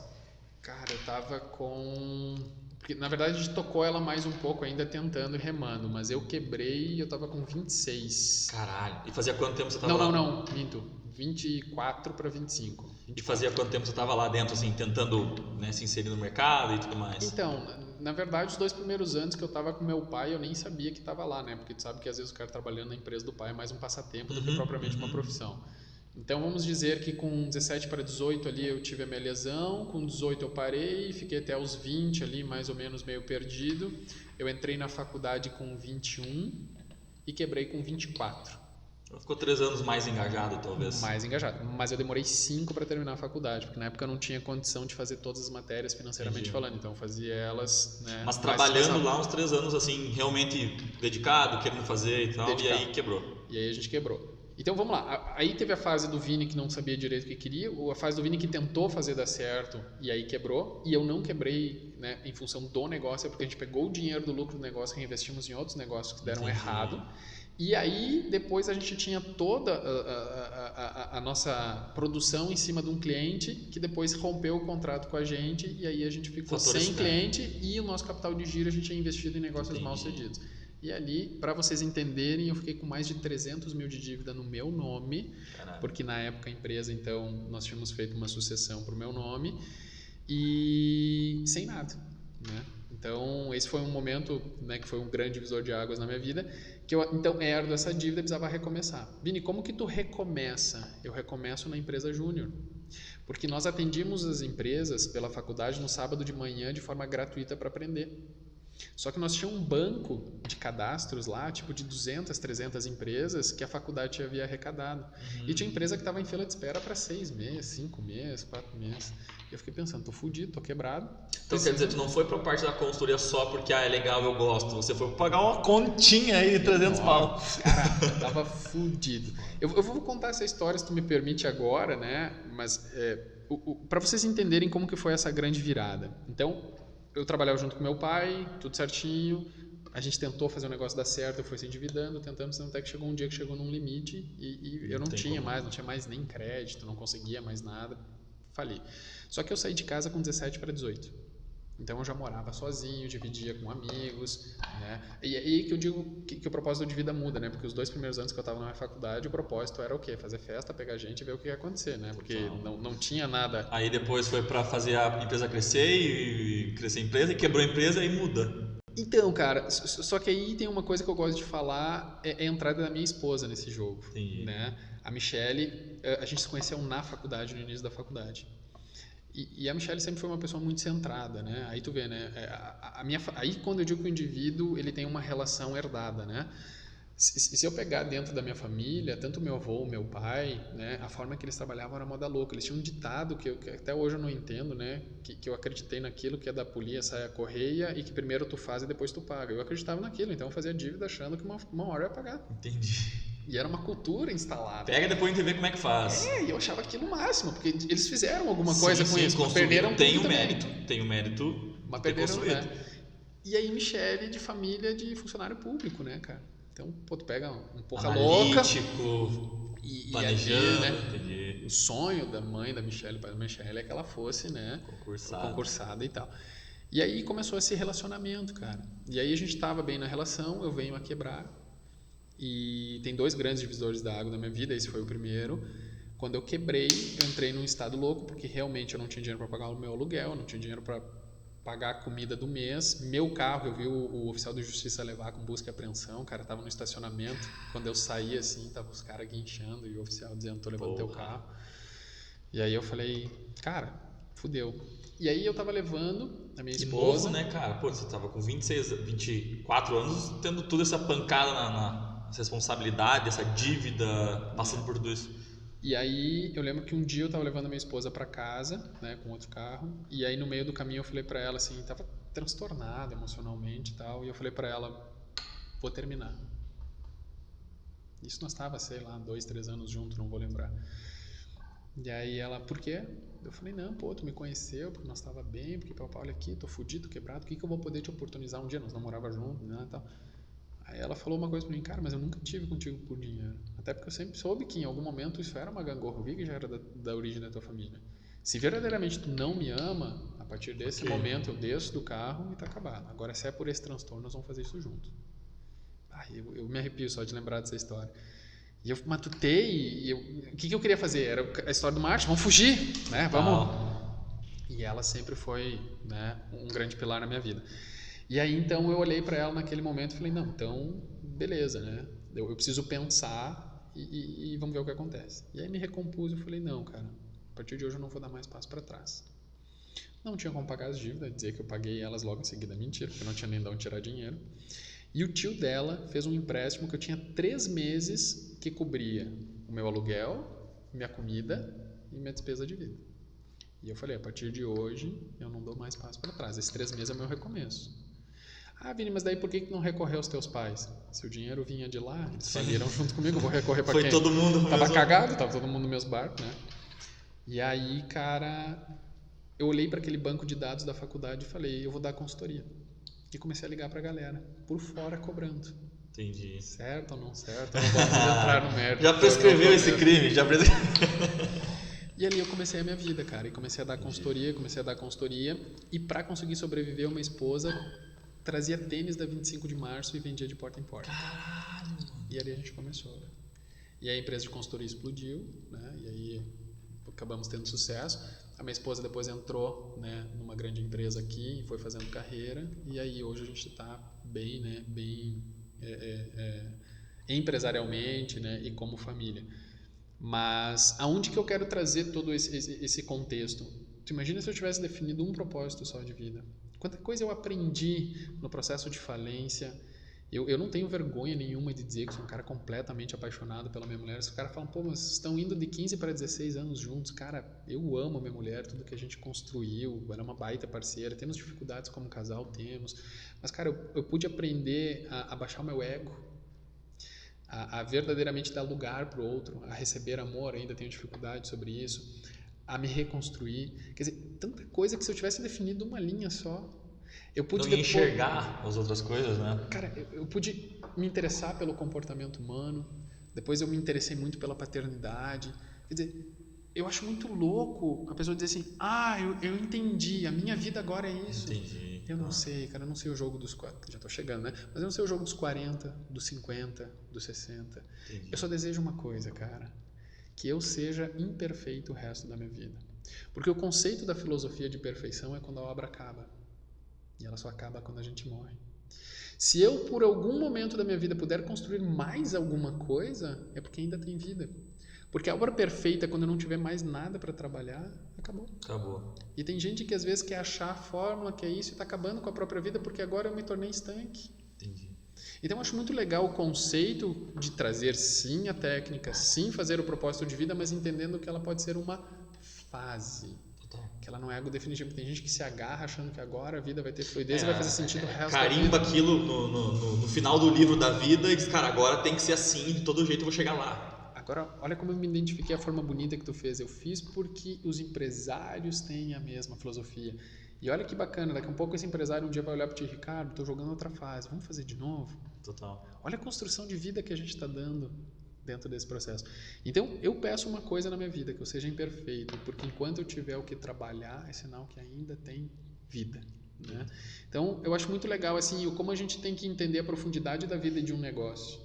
Cara, eu tava com Porque, na verdade, a gente tocou ela mais um pouco ainda tentando e remando, mas eu quebrei e eu tava com 26. Caralho. E fazia quanto tempo você tava Não, lá? não, minto. 24 para 25. E fazia quanto tempo você tava lá dentro, assim, tentando, né, se inserir no mercado e tudo mais? Então, na verdade, os 2 primeiros anos que eu tava com meu pai, eu nem sabia que tava lá, né? Porque tu sabe que às vezes o cara trabalhando na empresa do pai é mais um passatempo do que propriamente uma profissão. Então vamos dizer que com 17 para 18 ali eu tive a minha lesão, com 18 eu parei, fiquei até os 20 ali mais ou menos meio perdido. Eu entrei na faculdade com 21 e quebrei com 24. Ficou 3 anos mais engajado, talvez. Mais engajado, mas eu demorei 5 para terminar a faculdade, porque na época eu não tinha condição de fazer todas as matérias financeiramente falando, então eu fazia elas, né? Mas trabalhando lá uns 3 anos, assim, realmente dedicado, querendo fazer e tal, dedicado. E aí quebrou. E aí a gente quebrou. Então vamos lá, aí teve a fase do Vini que não sabia direito o que queria, a fase do Vini que tentou fazer dar certo e aí quebrou, e eu não quebrei, né, em função do negócio, porque a gente pegou o dinheiro do lucro do negócio e reinvestimos em outros negócios que deram errado, e aí depois a gente tinha toda a nossa produção em cima de um cliente que depois rompeu o contrato com a gente e aí a gente ficou sem cliente e o nosso capital de giro a gente tinha investido em negócios mal sucedidos. E ali, para vocês entenderem, eu fiquei com mais de 300 mil de dívida no meu nome, porque na época a empresa, então, nós tínhamos feito uma sucessão para o meu nome e sem nada, né? Então, esse foi um momento, né, que foi um grande divisor de águas na minha vida, que eu, então, herdo essa dívida e precisava recomeçar. Vini, como que tu recomeça? Eu recomeço na empresa júnior, porque nós atendíamos as empresas pela faculdade no sábado de manhã de forma gratuita para aprender. Só que nós tínhamos um banco de cadastros lá, tipo de 200, 300 empresas que a faculdade havia arrecadado. E tinha empresa que estava em fila de espera para 6 meses, 5 meses, 4 meses. E eu fiquei pensando, tô fudido, tô quebrado. Então quer dizer, tu não foi pra parte da consultoria só porque é legal, eu gosto. Você foi pagar uma continha aí de 300 pau. Caraca, eu tava fudido. Eu vou contar essa história, se tu me permite agora, né? Mas para vocês entenderem como que foi essa grande virada. Então, eu trabalhava junto com meu pai, tudo certinho. A gente tentou fazer o negócio dar certo, eu fui se endividando, tentando, até que chegou um dia que chegou num limite e eu não tinha mais nem crédito, não conseguia mais nada, fali. Só que eu saí de casa com 17 para 18. Então eu já morava sozinho, dividia com amigos, né? E aí que eu digo que o propósito de vida muda, né? Porque os 2 primeiros anos que eu estava na minha faculdade, o propósito era o quê? Fazer festa, pegar gente e ver o que ia acontecer, né? Porque não tinha nada. Aí depois foi para fazer a empresa crescer e crescer a empresa e quebrou a empresa e muda. Então, cara, só que aí tem uma coisa que eu gosto de falar, é a entrada da minha esposa nesse jogo, né? A Michele, a gente se conheceu na faculdade, no início da faculdade. E a Michele sempre foi uma pessoa muito centrada, né? Aí tu vê, né? Aí quando eu digo que o indivíduo ele tem uma relação herdada, né? Se eu pegar dentro da minha família, tanto meu avô, meu pai, né? A forma que eles trabalhavam era moda louca. Eles tinham um ditado que até hoje eu não entendo, né? Que eu acreditei naquilo, que é da polia sai a correia e que primeiro tu faz e depois tu paga. Eu acreditava naquilo, então eu fazia dívida achando que uma hora eu ia pagar. Entendi. E era uma cultura instalada. Pega depois a gente vê como é que faz. E eu achava aquilo o máximo, porque eles fizeram alguma coisa com isso. Mas perderam tem o mérito. Tem o mérito. Mas perderam, né? E aí, Michele, de família de funcionário público, né, cara? Então, pô, tu pega um porra louca. Planejando, né? O sonho da mãe da Michele, pai da Michele, é que ela fosse, né? Concursada e tal. E aí começou esse relacionamento, cara. E aí a gente tava bem na relação, eu venho a quebrar. E tem 2 grandes divisores da água da minha vida, esse foi o primeiro. Quando eu quebrei, eu entrei num estado louco, porque realmente eu não tinha dinheiro para pagar o meu aluguel, não tinha dinheiro para pagar a comida do mês. Meu carro, eu vi o oficial de justiça levar com busca e apreensão, o cara tava no estacionamento. Quando eu saí assim, tava os caras guinchando e o oficial dizendo, tô levando teu carro. E aí eu falei, cara, fudeu. E aí eu tava levando a minha esposa. Novo, né, cara? Pô, você tava com 24 anos, tendo toda essa pancada na responsabilidade, essa dívida, passando por tudo isso. E aí eu lembro que um dia eu tava levando a minha esposa para casa, né, com outro carro, e aí no meio do caminho eu falei para ela assim, tava transtornada emocionalmente e tal, e eu falei para ela, vou terminar. Isso nós tava, sei lá, 2, 3 anos juntos, não vou lembrar. E aí ela, por quê? Eu falei, não, pô, tu me conheceu, porque nós tava bem, porque papai, olha aqui, tô fudido, quebrado, o que eu vou poder te oportunizar um dia? Nós não morávamos juntos, né, e tal. Aí ela falou uma coisa pra mim, cara, mas eu nunca tive contigo por dinheiro. Até porque eu sempre soube que em algum momento isso era uma gangorra. Eu vi que já era da origem da tua família. Se verdadeiramente tu não me ama, a partir desse momento eu desço do carro e tá acabado. Agora, se é por esse transtorno, nós vamos fazer isso junto. Eu me arrepio só de lembrar dessa história. E eu matutei e o que eu queria fazer? Era a história do marketing, vamos fugir, né? Vamos. E ela sempre foi, né, um grande pilar na minha vida. E aí, então, eu olhei para ela naquele momento e falei, não, então, beleza, né? Eu preciso pensar e vamos ver o que acontece. E aí me recompus e falei, não, cara, a partir de hoje eu não vou dar mais passo para trás. Não tinha como pagar as dívidas, dizer que eu paguei elas logo em seguida, mentira, porque eu não tinha nem de onde tirar dinheiro. E o tio dela fez um empréstimo que eu tinha 3 meses que cobria o meu aluguel, minha comida e minha despesa de vida. E eu falei, a partir de hoje eu não dou mais passo para trás, esses 3 meses é o meu recomeço. Ah, Vini, mas daí por que não recorreu aos teus pais? Se o dinheiro vinha de lá, eles faliram junto comigo, eu vou recorrer para quem? Foi todo mundo Tava mesmo. cagado, tava todo mundo no mesmo barco, né? E aí, cara, eu olhei para aquele banco de dados da faculdade e falei, eu vou dar consultoria. E comecei a ligar pra galera, por fora cobrando. Entendi. Certo ou não certo? Eu não gosto de entrar no mérito. Já prescreveu esse crime, já prescreveu. E ali eu comecei a minha vida, cara, e comecei a dar consultoria, e para conseguir sobreviver, uma esposa trazia tênis da 25 de março e vendia de porta em porta. Caralho! E ali a gente começou, né? E aí a empresa de consultoria explodiu, né? E aí acabamos tendo sucesso. A minha esposa depois entrou, né, numa grande empresa aqui e foi fazendo carreira. E aí hoje a gente está bem, né, empresarialmente, né, e como família. Mas aonde que eu quero trazer todo esse contexto? Tu imagina se eu tivesse definido um propósito só de vida? Quanta coisa eu aprendi no processo de falência. Eu não tenho vergonha nenhuma de dizer que sou um cara completamente apaixonado pela minha mulher. Se o cara fala, pô, mas vocês estão indo de 15 para 16 anos juntos. Cara, eu amo a minha mulher, tudo que a gente construiu. Ela é uma baita parceira. Temos dificuldades como casal, temos. Mas, cara, eu pude aprender a baixar o meu ego, a verdadeiramente dar lugar para o outro, a receber amor, ainda tenho dificuldade sobre isso, a me reconstruir. Quer dizer, tanta coisa que se eu tivesse definido uma linha só, eu pude não enxergar as outras coisas, né? Cara, eu pude me interessar pelo comportamento humano, depois eu me interessei muito pela paternidade. Quer dizer, eu acho muito louco a pessoa dizer assim, eu entendi, a minha vida agora é isso. Entendi. Eu não sei, cara, eu não sei o jogo dos 40, já tô chegando, né? Mas eu não sei o jogo dos 40, dos 50, dos 60. Entendi. Eu só desejo uma coisa, cara, que eu seja imperfeito o resto da minha vida. Porque o conceito da filosofia de perfeição é quando a obra acaba. E ela só acaba quando a gente morre. Se eu, por algum momento da minha vida, puder construir mais alguma coisa, é porque ainda tem vida. Porque a obra perfeita, quando eu não tiver mais nada para trabalhar, acabou. Acabou. E tem gente que às vezes quer achar a fórmula, que é isso, e está acabando com a própria vida, porque agora eu me tornei estanque. Entendi. Então eu acho muito legal o conceito de trazer sim a técnica, sim fazer o propósito de vida, mas entendendo que ela pode ser uma fase. Que ela não é algo definitivo. Tem gente que se agarra achando que agora a vida vai ter fluidez e vai fazer sentido o resto carimba da vida. Aquilo no final do livro da vida e diz, cara, agora tem que ser assim, de todo jeito eu vou chegar lá. Agora, olha como eu me identifiquei a forma bonita que tu fez. Eu fiz porque os empresários têm a mesma filosofia. E olha que bacana, daqui a um pouco esse empresário um dia vai olhar para ti, Ricardo, estou jogando outra fase, vamos fazer de novo? Total. Olha a construção de vida que a gente está dando dentro desse processo. Então, eu peço uma coisa na minha vida, que eu seja imperfeito, porque enquanto eu tiver o que trabalhar, é sinal que ainda tem vida, né? Então, eu acho muito legal, assim, como a gente tem que entender a profundidade da vida de um negócio.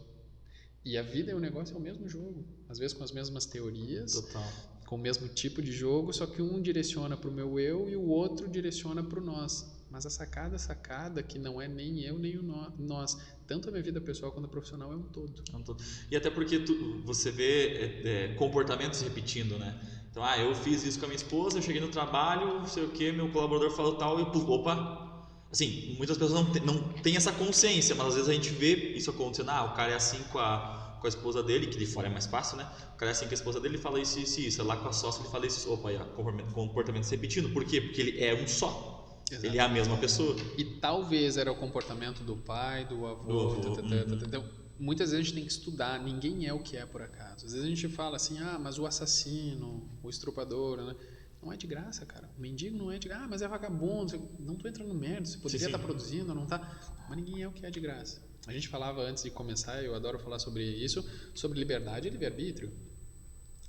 E a vida e o negócio é o mesmo jogo, às vezes com as mesmas teorias, Total. com o mesmo tipo de jogo, só que um direciona para o meu eu e o outro direciona para o nós. Mas a sacada que não é nem eu nem o nós, tanto a minha vida pessoal quanto a profissional, é um todo. E até porque você vê comportamentos repetindo, né? Então, eu fiz isso com a minha esposa, eu cheguei no trabalho, não sei o que, meu colaborador falou tal, e eu, opa. Assim, muitas pessoas não têm essa consciência, mas às vezes a gente vê isso acontecendo. O cara é assim com a esposa dele, que de fora é mais fácil, né? O cara é assim com a esposa dele, ele fala isso. Lá com a sócia ele fala isso. Opa, comportamentos repetindo. Por quê? Porque ele é um só. Exato. Ele é a mesma pessoa. E talvez era o comportamento do pai, do avô. Então, muitas vezes a gente tem que estudar. Ninguém é o que é por acaso. Às vezes a gente fala assim, mas o assassino, o estuprador, né? Não é de graça, cara. O mendigo não é de graça. Mas é vagabundo. Não tô entrando no mérito. Você poderia estar produzindo, não tá. Mas ninguém é o que é de graça. A gente falava antes de começar, eu adoro falar sobre isso, sobre liberdade e livre-arbítrio.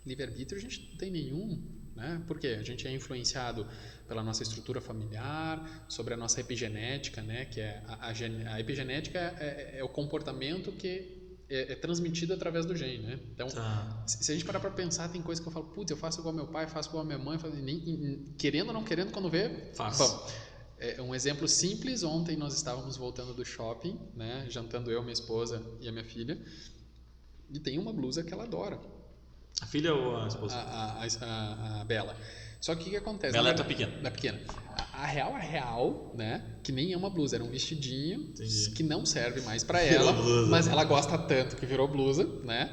Livre-arbítrio a gente não tem nenhum. né? Porque a gente é influenciado pela nossa estrutura familiar, sobre a nossa epigenética, né? Que é a epigenética é o comportamento que é transmitido através do gene, né? Então, se a gente parar para pensar, tem coisa que eu falo, putz, eu faço igual meu pai, faço igual minha mãe, querendo ou não querendo, quando vê, vamos. Um exemplo simples, ontem nós estávamos voltando do shopping, né? Jantando eu, minha esposa e a minha filha, e tem uma blusa que ela adora. A filha ou a esposa? A Bela. Só que o que acontece? Bela tá pequena. Da pequena. A real, né? Que nem é uma blusa, era um vestidinho. Entendi. Que não serve mais pra ela, mas ela gosta tanto que virou blusa, né?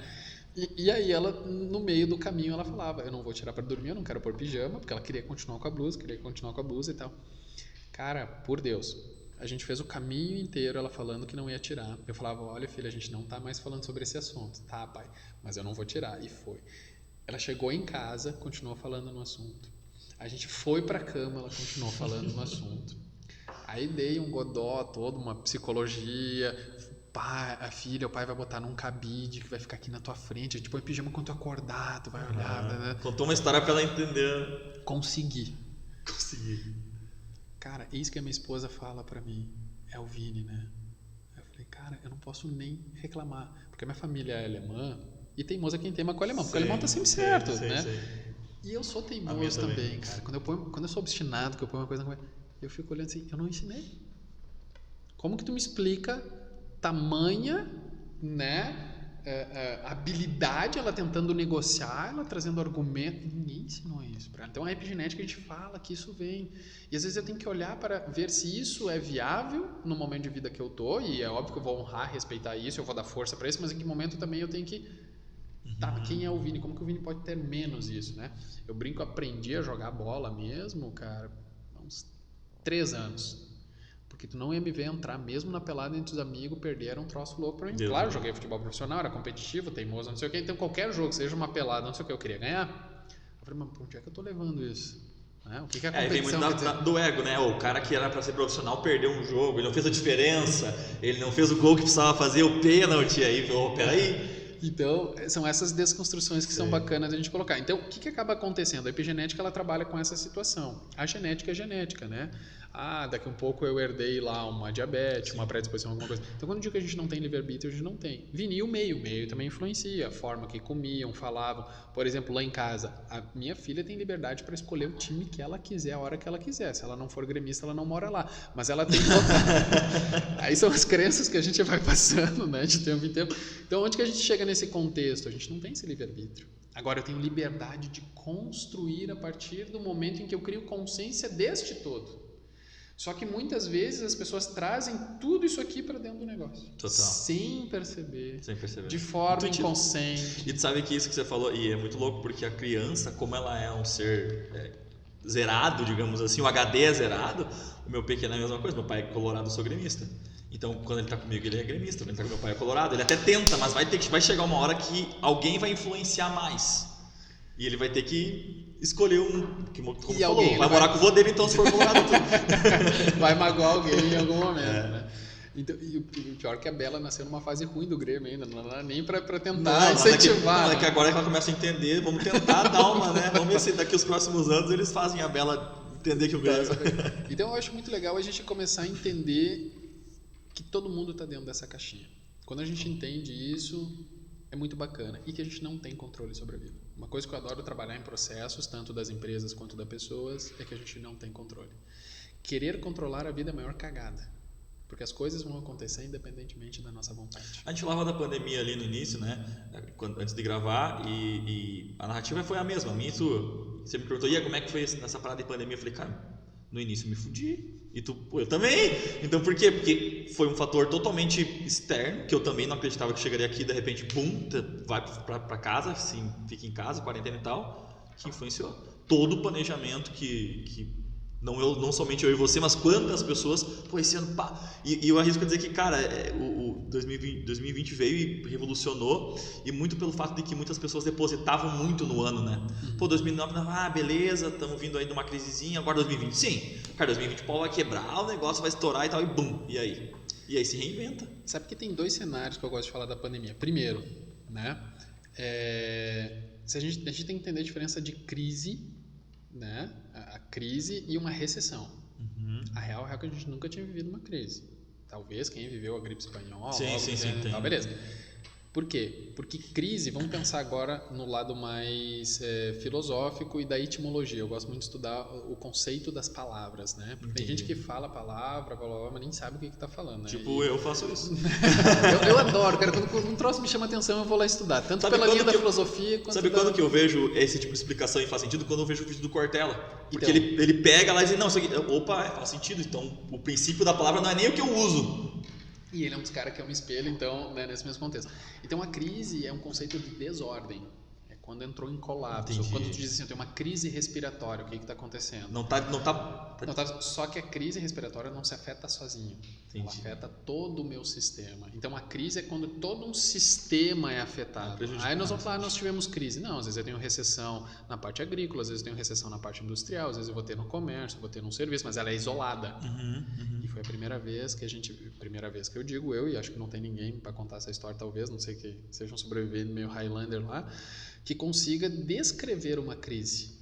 E aí ela, no meio do caminho, ela falava, eu não vou tirar pra dormir, eu não quero pôr pijama, porque ela queria continuar com a blusa, e tal. Cara, por Deus, a gente fez o caminho inteiro ela falando que não ia tirar. Eu falava, olha filha, a gente não tá mais falando sobre esse assunto. Tá, pai, mas eu não vou tirar. E foi. Ela chegou em casa, continuou falando no assunto. A gente foi pra cama, ela continuou falando no assunto. Aí dei um godó todo, uma psicologia. Pai, a filha, o pai vai botar num cabide que vai ficar aqui na tua frente. A gente põe pijama quando tu acordar, tu vai olhar. Né? Contou uma história pra ela entender. Consegui. Cara, eis que a minha esposa fala pra mim, é o Vini, né? Eu falei, cara, eu não posso nem reclamar, porque a minha família é alemã e teimosa quem teima com o alemão, porque o alemão tá sempre certo, né? E eu sou teimoso também, cara. Quando eu sou obstinado, que eu ponho uma coisa, eu fico olhando assim, eu não ensinei. Como que tu me explica tamanha, né? Habilidade, ela tentando negociar, ela trazendo argumento. Ninguém ensinou isso para ela. Então a epigenética a gente fala que isso vem. E às vezes eu tenho que olhar para ver se isso é viável no momento de vida que eu tô, e é óbvio que eu vou honrar, respeitar isso, eu vou dar força para isso, mas em que momento também eu tenho que tá, quem é o Vini? Como que o Vini pode ter menos isso, né? Eu brinco, aprendi a jogar bola mesmo, cara, há uns 3 anos. Porque tu não ia me ver entrar mesmo na pelada entre os amigos, perder um troço louco pra mim. Deus claro, eu joguei futebol profissional, era competitivo, teimoso, não sei o que. Então qualquer jogo, seja uma pelada, não sei o que, eu queria ganhar. Eu falei, mas pra onde é que eu tô levando isso? Né? O que é a competição? Vem muito do ego, né? O cara que era pra ser profissional perdeu um jogo, ele não fez a diferença, ele não fez o gol que precisava fazer, o pênalti, aí, peraí. Então, são essas desconstruções que são bacanas a gente colocar. Então, o que acaba acontecendo? A epigenética, ela trabalha com essa situação. A genética é genética, né? Ah, daqui um pouco eu herdei lá uma diabetes, uma predisposição, alguma coisa. Então, quando eu digo que a gente não tem livre-arbítrio, a gente não tem. Vini, o meio também influencia. A forma que comiam, falavam. Por exemplo, lá em casa, a minha filha tem liberdade para escolher o time que ela quiser, a hora que ela quiser. Se ela não for gremista, ela não mora lá. Mas ela tem Aí são as crenças que a gente vai passando, né, de tempo em tempo. Então, onde que a gente chega nesse contexto? A gente não tem esse livre-arbítrio. Agora, eu tenho liberdade de construir a partir do momento em que eu crio consciência deste todo. Só que muitas vezes as pessoas trazem tudo isso aqui para dentro do negócio. Total. Sem perceber. De forma inconsciente. E tu sabe que isso que você falou, e é muito louco, porque a criança, como ela é um ser zerado, digamos assim, o HD é zerado, o meu pequeno é a mesma coisa, meu pai é colorado, eu sou gremista. Então, quando ele tá comigo, ele é gremista, quando ele tá com meu pai é colorado, ele até tenta, mas vai chegar uma hora que alguém vai influenciar mais. E ele vai ter que escolher como falou, vai morar com o vô dele, então, se for colorado. Vai magoar alguém em algum momento, né? Então, e o pior é que a Bela nasceu numa fase ruim do Grêmio ainda, não era nem pra tentar incentivar. É que agora que ela começa a entender, vamos tentar dar uma, né? Vamos ver se daqui os próximos anos eles fazem a Bela entender que o Grêmio... Então eu acho muito legal a gente começar a entender que todo mundo está dentro dessa caixinha. Quando a gente entende isso, é muito bacana. E que a gente não tem controle sobre a vida. Uma coisa que eu adoro trabalhar em processos, tanto das empresas quanto das pessoas, é que a gente não tem controle. Querer controlar a vida é a maior cagada. Porque as coisas vão acontecer independentemente da nossa vontade. A gente falava da pandemia ali no início, né? Antes de gravar, e a narrativa foi a mesma. A minha, você me perguntou, como é que foi nessa parada de pandemia? Eu falei, cara, no início eu me fudi. E eu também. Então por quê? Porque foi um fator totalmente externo, que eu também não acreditava que chegaria aqui, de repente, bum, vai pra casa, assim, fica em casa, quarentena e tal, que influenciou. Todo o planejamento que não somente eu e você, mas quantas pessoas, esse ano, pá. E eu arrisco a dizer que, cara, o 2020 veio e revolucionou, e muito pelo fato de que muitas pessoas depositavam muito no ano, né? 2019, beleza, estamos vindo aí de uma crisezinha, agora 2020, sim. Cara, 2020 o pau vai quebrar, o negócio vai estourar e tal, e bum, e aí? E aí se reinventa. Sabe que tem 2 cenários que eu gosto de falar da pandemia. Primeiro, né? A gente tem que entender a diferença de crise né, a crise e uma recessão. A real é que a gente nunca tinha vivido uma crise. Talvez quem viveu a gripe espanhola, sim, tá, beleza. Por quê? Porque crise, vamos pensar agora no lado mais filosófico e da etimologia. Eu gosto muito de estudar o conceito das palavras, né? Porque tem gente que fala a palavra, mas nem sabe o que está falando, né? Tipo, eu faço isso. eu adoro, cara. Quando um troço me chama atenção, eu vou lá estudar. Tanto sabe pela linha da filosofia quanto Sabe quando que eu vejo esse tipo de explicação e faz sentido? Quando eu vejo o vídeo do Cortella. Porque então, ele pega lá e diz, não, isso aqui, opa, faz sentido. Então, o princípio da palavra não é nem o que eu uso. E ele é um dos caras que é um espelho, então, né, nesse mesmo contexto. Então, a crise é um conceito de desordem. É quando entrou em colapso. Entendi. Quando tu diz assim, tem uma crise respiratória, o que está acontecendo? Não tá... Só que a crise respiratória não se afeta sozinho. Entendi. Ela afeta todo o meu sistema. Então, a crise é quando todo um sistema é afetado. Aí nós vamos falar, nós tivemos crise. Não, às vezes eu tenho recessão na parte agrícola, às vezes eu tenho recessão na parte industrial, às vezes eu vou ter no comércio, vou ter num serviço, mas ela é isolada. E foi a primeira vez que eu digo, eu, e acho que não tem ninguém para contar essa história, talvez, não sei que seja um sobrevivente meio Highlander lá, que consiga descrever uma crise.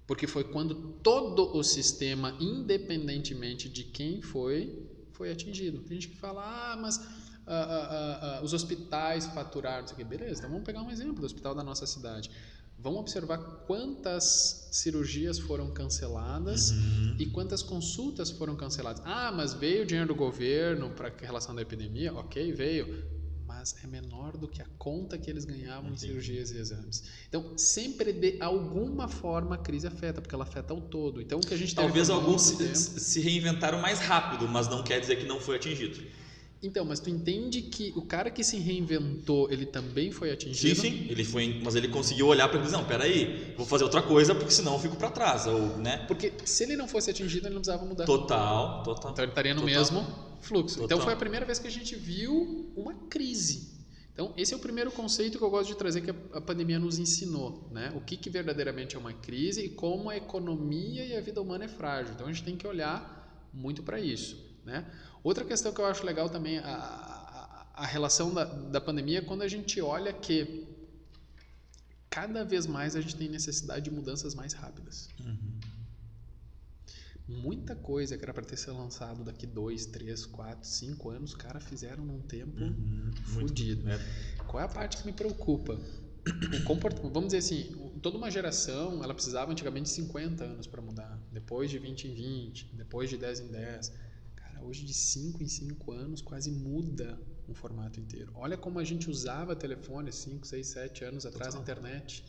Porque foi quando todo o sistema, independentemente de quem foi atingido. Tem gente que fala, mas os hospitais faturaram, não sei o quê. Beleza, então vamos pegar um exemplo do hospital da nossa cidade. Vamos observar quantas cirurgias foram canceladas e quantas consultas foram canceladas. Mas veio o dinheiro do governo para a relação da epidemia? Ok, veio. Mas é menor do que a conta que eles ganhavam em cirurgias e exames. Então, sempre de alguma forma a crise afeta, porque ela afeta o todo. Então, o que a gente talvez alguns se reinventaram mais rápido, mas não quer dizer que não foi atingido. Então, mas tu entende que o cara que se reinventou, ele também foi atingido? Sim, ele foi, mas ele conseguiu olhar para ele e dizer, não, peraí, vou fazer outra coisa porque senão eu fico para trás, ou, né? Porque se ele não fosse atingido, ele não precisava mudar. Total. Então ele estaria no mesmo fluxo. Então foi a primeira vez que a gente viu uma crise. Então esse é o primeiro conceito que eu gosto de trazer que a pandemia nos ensinou, né? O que verdadeiramente é uma crise e como a economia e a vida humana é frágil. Então a gente tem que olhar muito para isso, né? Outra questão que eu acho legal também, a relação da pandemia, é quando a gente olha que cada vez mais a gente tem necessidade de mudanças mais rápidas. Muita coisa que era para ter sido lançado daqui 2, 3, 4, 5 anos, os caras fizeram num tempo fodido. Qual é a parte que me preocupa? Vamos dizer assim, toda uma geração, ela precisava antigamente de 50 anos para mudar, depois de 20 em 20, depois de 10 em 10. Hoje de 5 em 5 anos quase muda um formato inteiro. Olha como a gente usava telefone 5, 6, 7 anos atrás na internet.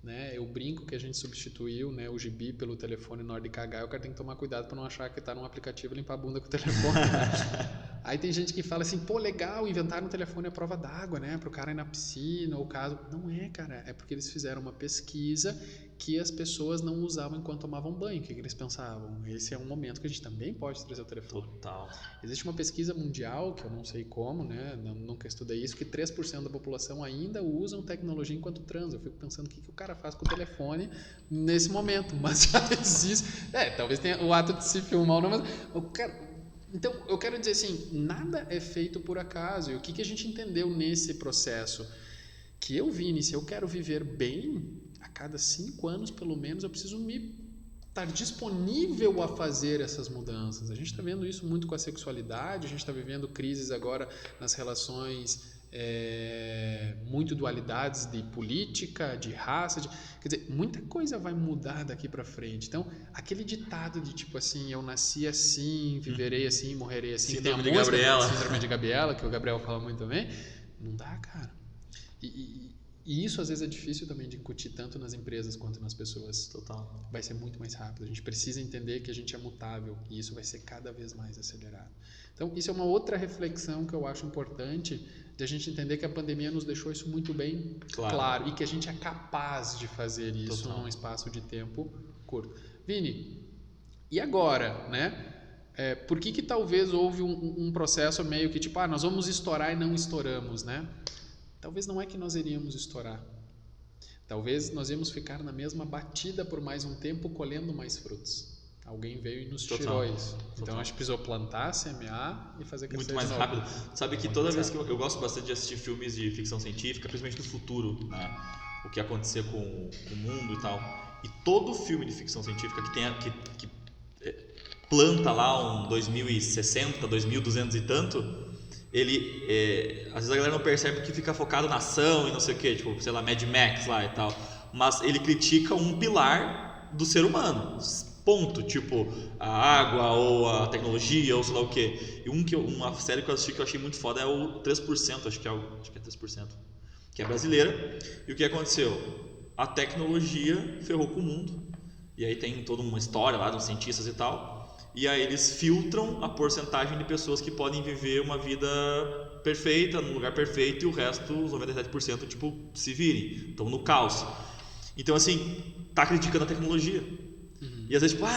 Né? Eu brinco que a gente substituiu, né, o gibi pelo telefone na hora de cagar, e o cara tem que tomar cuidado para não achar que está num aplicativo e limpar a bunda com o telefone. Né? Aí tem gente que fala assim, pô, legal, inventaram um telefone à prova d'água, né, para o cara ir na piscina ou caso. Não é, cara, é porque eles fizeram uma pesquisa que as pessoas não usavam enquanto tomavam banho. O que eles pensavam? Esse é um momento que a gente também pode trazer o telefone. Total. Existe uma pesquisa mundial, que eu não sei como, né, nunca estudei isso, que 3% da população ainda usam tecnologia enquanto transa. Eu fico pensando o que o cara faz com o telefone nesse momento, mas já existe. Talvez tenha o ato de se filmar ou não, mas então eu quero dizer assim, nada é feito por acaso. E o que a gente entendeu nesse processo? Que eu, Vini, se eu quero viver bem, a cada 5 anos pelo menos eu preciso estar disponível a fazer essas mudanças. A gente está vendo isso muito com a sexualidade, a gente está vivendo crises agora nas relações, muito dualidades de política, de raça, quer dizer, muita coisa vai mudar daqui para frente. Então, aquele ditado de tipo assim, eu nasci assim, viverei assim, morrerei assim, Síndrome de Gabriela. Síndrome de Gabriela, que o Gabriel fala muito também, não dá, cara. E isso às vezes é difícil também de incutir tanto nas empresas quanto nas pessoas. Total. Vai ser muito mais rápido. A gente precisa entender que a gente é mutável e isso vai ser cada vez mais acelerado. Então, isso é uma outra reflexão que eu acho importante de a gente entender que a pandemia nos deixou isso muito bem claro e que a gente é capaz de fazer isso num espaço de tempo curto. Vini, e agora, né? Por que talvez houve um processo meio que tipo, nós vamos estourar e não estouramos, né? Talvez não é que nós iríamos estourar. Talvez nós íamos ficar na mesma batida por mais um tempo, colhendo mais frutos. Alguém veio e nos tirou isso. Então a gente precisou plantar, semear e fazer crescer muito mais rápido. Sabe que toda vez que eu gosto bastante de assistir filmes de ficção científica, principalmente do futuro, né? O que acontecer com o mundo e tal. E todo filme de ficção científica que planta lá um 2060, 2200 e tanto, ele às vezes a galera não percebe que fica focado na ação e não sei o que, tipo, sei lá, Mad Max lá e tal, mas ele critica um pilar do ser humano, ponto, tipo a água ou a tecnologia ou sei lá o que. E uma série que eu assisti que eu achei muito foda é o 3%, acho que é 3%, que é brasileira. E o que aconteceu? A tecnologia ferrou com o mundo, e aí tem toda uma história lá dos cientistas e tal. E aí eles filtram a porcentagem de pessoas que podem viver uma vida perfeita, num lugar perfeito, e o resto, os 97%, tipo, se virem, estão no caos. Então, assim, tá criticando a tecnologia. E às vezes, tipo,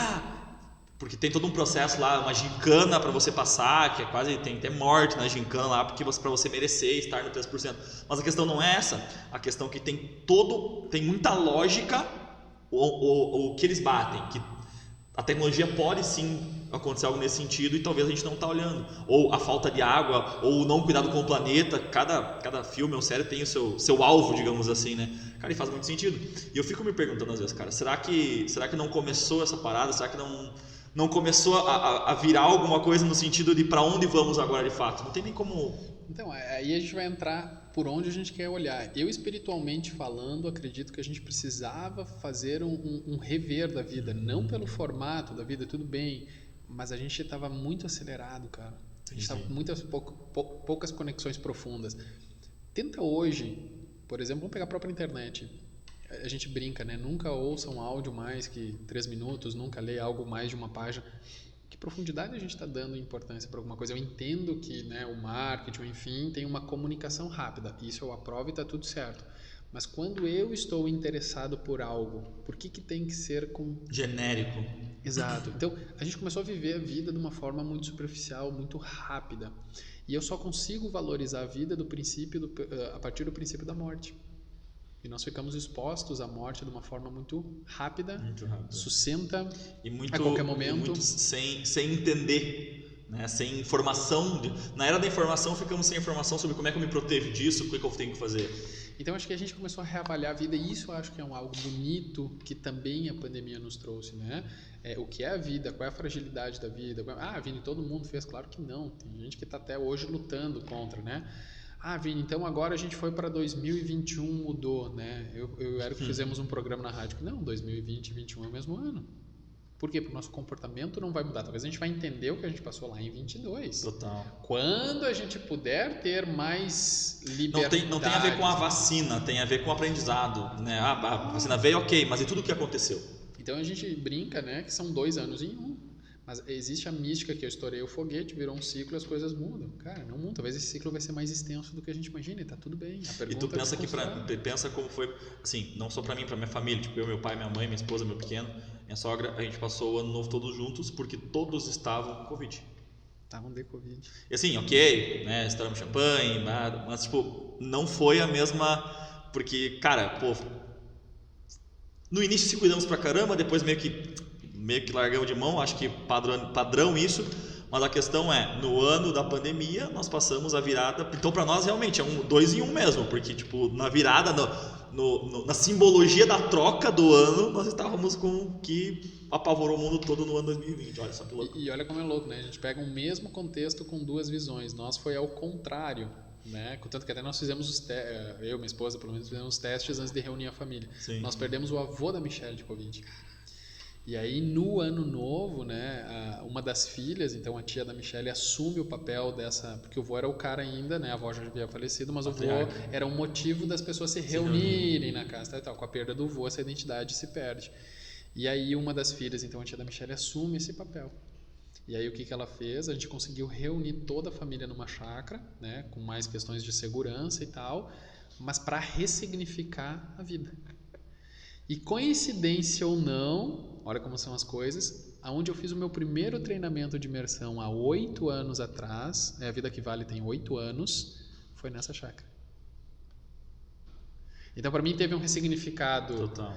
porque tem todo um processo lá, uma gincana para você passar, que é quase, tem até morte na gincana lá, porque para você merecer estar no 3%. Mas a questão não é essa. A questão é que tem muita lógica o que eles batem, que a tecnologia pode sim acontecer algo nesse sentido e talvez a gente não está olhando. Ou a falta de água, ou o não cuidado com o planeta. Cada filme ou série tem o seu alvo, digamos assim, né? Cara, e faz muito sentido. E eu fico me perguntando às vezes, cara, será que não começou essa parada? Será que não começou a virar alguma coisa no sentido de para onde vamos agora de fato? Não tem nem como... Então, aí a gente vai entrar por onde a gente quer olhar. Eu, espiritualmente falando, acredito que a gente precisava fazer um rever da vida, não pelo formato da vida, tudo bem, mas a gente estava muito acelerado, cara. A gente estava com muitas poucas conexões profundas. Tenta hoje, por exemplo, vamos pegar a própria internet. A gente brinca, né? Nunca ouça um áudio mais que 3 minutos, nunca leia algo mais de uma página. Que profundidade a gente está dando importância para alguma coisa? Eu entendo que, né, o marketing, enfim, tem uma comunicação rápida. Isso eu aprovo e está tudo certo. Mas quando eu estou interessado por algo, por que tem que ser genérico? Exato. Então, a gente começou a viver a vida de uma forma muito superficial, muito rápida. E eu só consigo valorizar a vida a partir do princípio da morte. E nós ficamos expostos à morte de uma forma muito rápida, sucinta, e muito, a qualquer momento. Muito sem entender, né? Sem informação. Na era da informação, ficamos sem informação sobre como é que eu me protejo disso, o que eu tenho que fazer. Então, acho que a gente começou a reavaliar a vida, e isso eu acho que é algo bonito que também a pandemia nos trouxe, né? O que é a vida, qual é a fragilidade da vida. Vini, todo mundo fez? Claro que não. Tem gente que está até hoje lutando contra, né? Vini, então agora a gente foi para 2021, mudou, né? Eu e o Érico fizemos um programa na rádio que não, 2020 e 2021 é o mesmo ano. Por quê? Porque o nosso comportamento não vai mudar. Talvez a gente vai entender o que a gente passou lá em 22. Total. Quando a gente puder ter mais liberdade. Não tem a ver com a vacina, tem a ver com o aprendizado, né? A vacina veio, ok, mas e tudo o que aconteceu? Então a gente brinca, né, que são 2 anos em um. Mas existe a mística que eu estourei o foguete, virou um ciclo e as coisas mudam. Cara, não mudam. Talvez esse ciclo vai ser mais extenso do que a gente imagina e tá tudo bem. E tu pensa pensa como foi, assim, não só pra mim, pra minha família, tipo eu, meu pai, minha mãe, minha esposa, meu pequeno, minha sogra, a gente passou o ano novo todos juntos porque todos estavam com Covid. Estavam de Covid. E assim, ok, né, estouramos champanhe, mas tipo, não foi a mesma, porque, cara, pô, no início se cuidamos pra caramba, depois meio que largamos de mão, acho que padrão isso, mas a questão é, no ano da pandemia nós passamos a virada, então para nós realmente é 2 em 1 mesmo, porque tipo, na virada, na simbologia da troca do ano, nós estávamos com o que apavorou o mundo todo no ano 2020, olha só que louco. E olha como é louco, né? A gente pega o mesmo contexto com 2 visões, nós foi ao contrário, né? Contanto que até nós fizemos eu e minha esposa, pelo menos, fizemos testes antes de reunir a família. Sim. Nós perdemos o avô da Michelle de Covid. E aí no ano novo, né, uma das filhas, então a tia da Michelle, assume o papel dessa, porque o avô era o cara ainda, né, a avó já havia falecido, mas o avô era um motivo das pessoas se reunirem na casa e tal. Com a perda do avô, essa identidade se perde. E aí uma das filhas, então a tia da Michelle, assume esse papel. E aí o que ela fez? A gente conseguiu reunir toda a família numa chácara, né, com mais questões de segurança e tal, mas para ressignificar a vida. E coincidência ou não, olha como são as coisas, aonde eu fiz o meu primeiro treinamento de imersão há 8 anos atrás, a Vida que Vale tem 8 anos, foi nessa chácara. Então para mim teve um ressignificado. Total.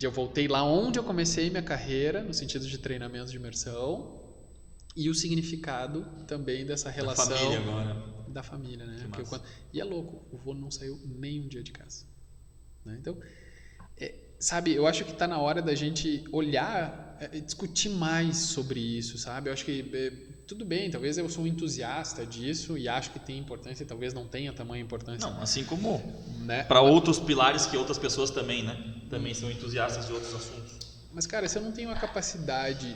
Eu voltei lá onde eu comecei minha carreira, no sentido de treinamento de imersão, e o significado também dessa relação da família agora. Da família, né? E é louco, o vô não saiu nem um dia de casa, né? Então sabe, eu acho que está na hora da gente olhar, discutir mais sobre isso, sabe? Eu acho que tudo bem, talvez eu sou um entusiasta disso e acho que tem importância, e talvez não tenha tamanha importância. Não, assim como, né? para outros pilares que outras pessoas também, né? Também são entusiastas de outros assuntos. Mas, cara, se eu não tenho a capacidade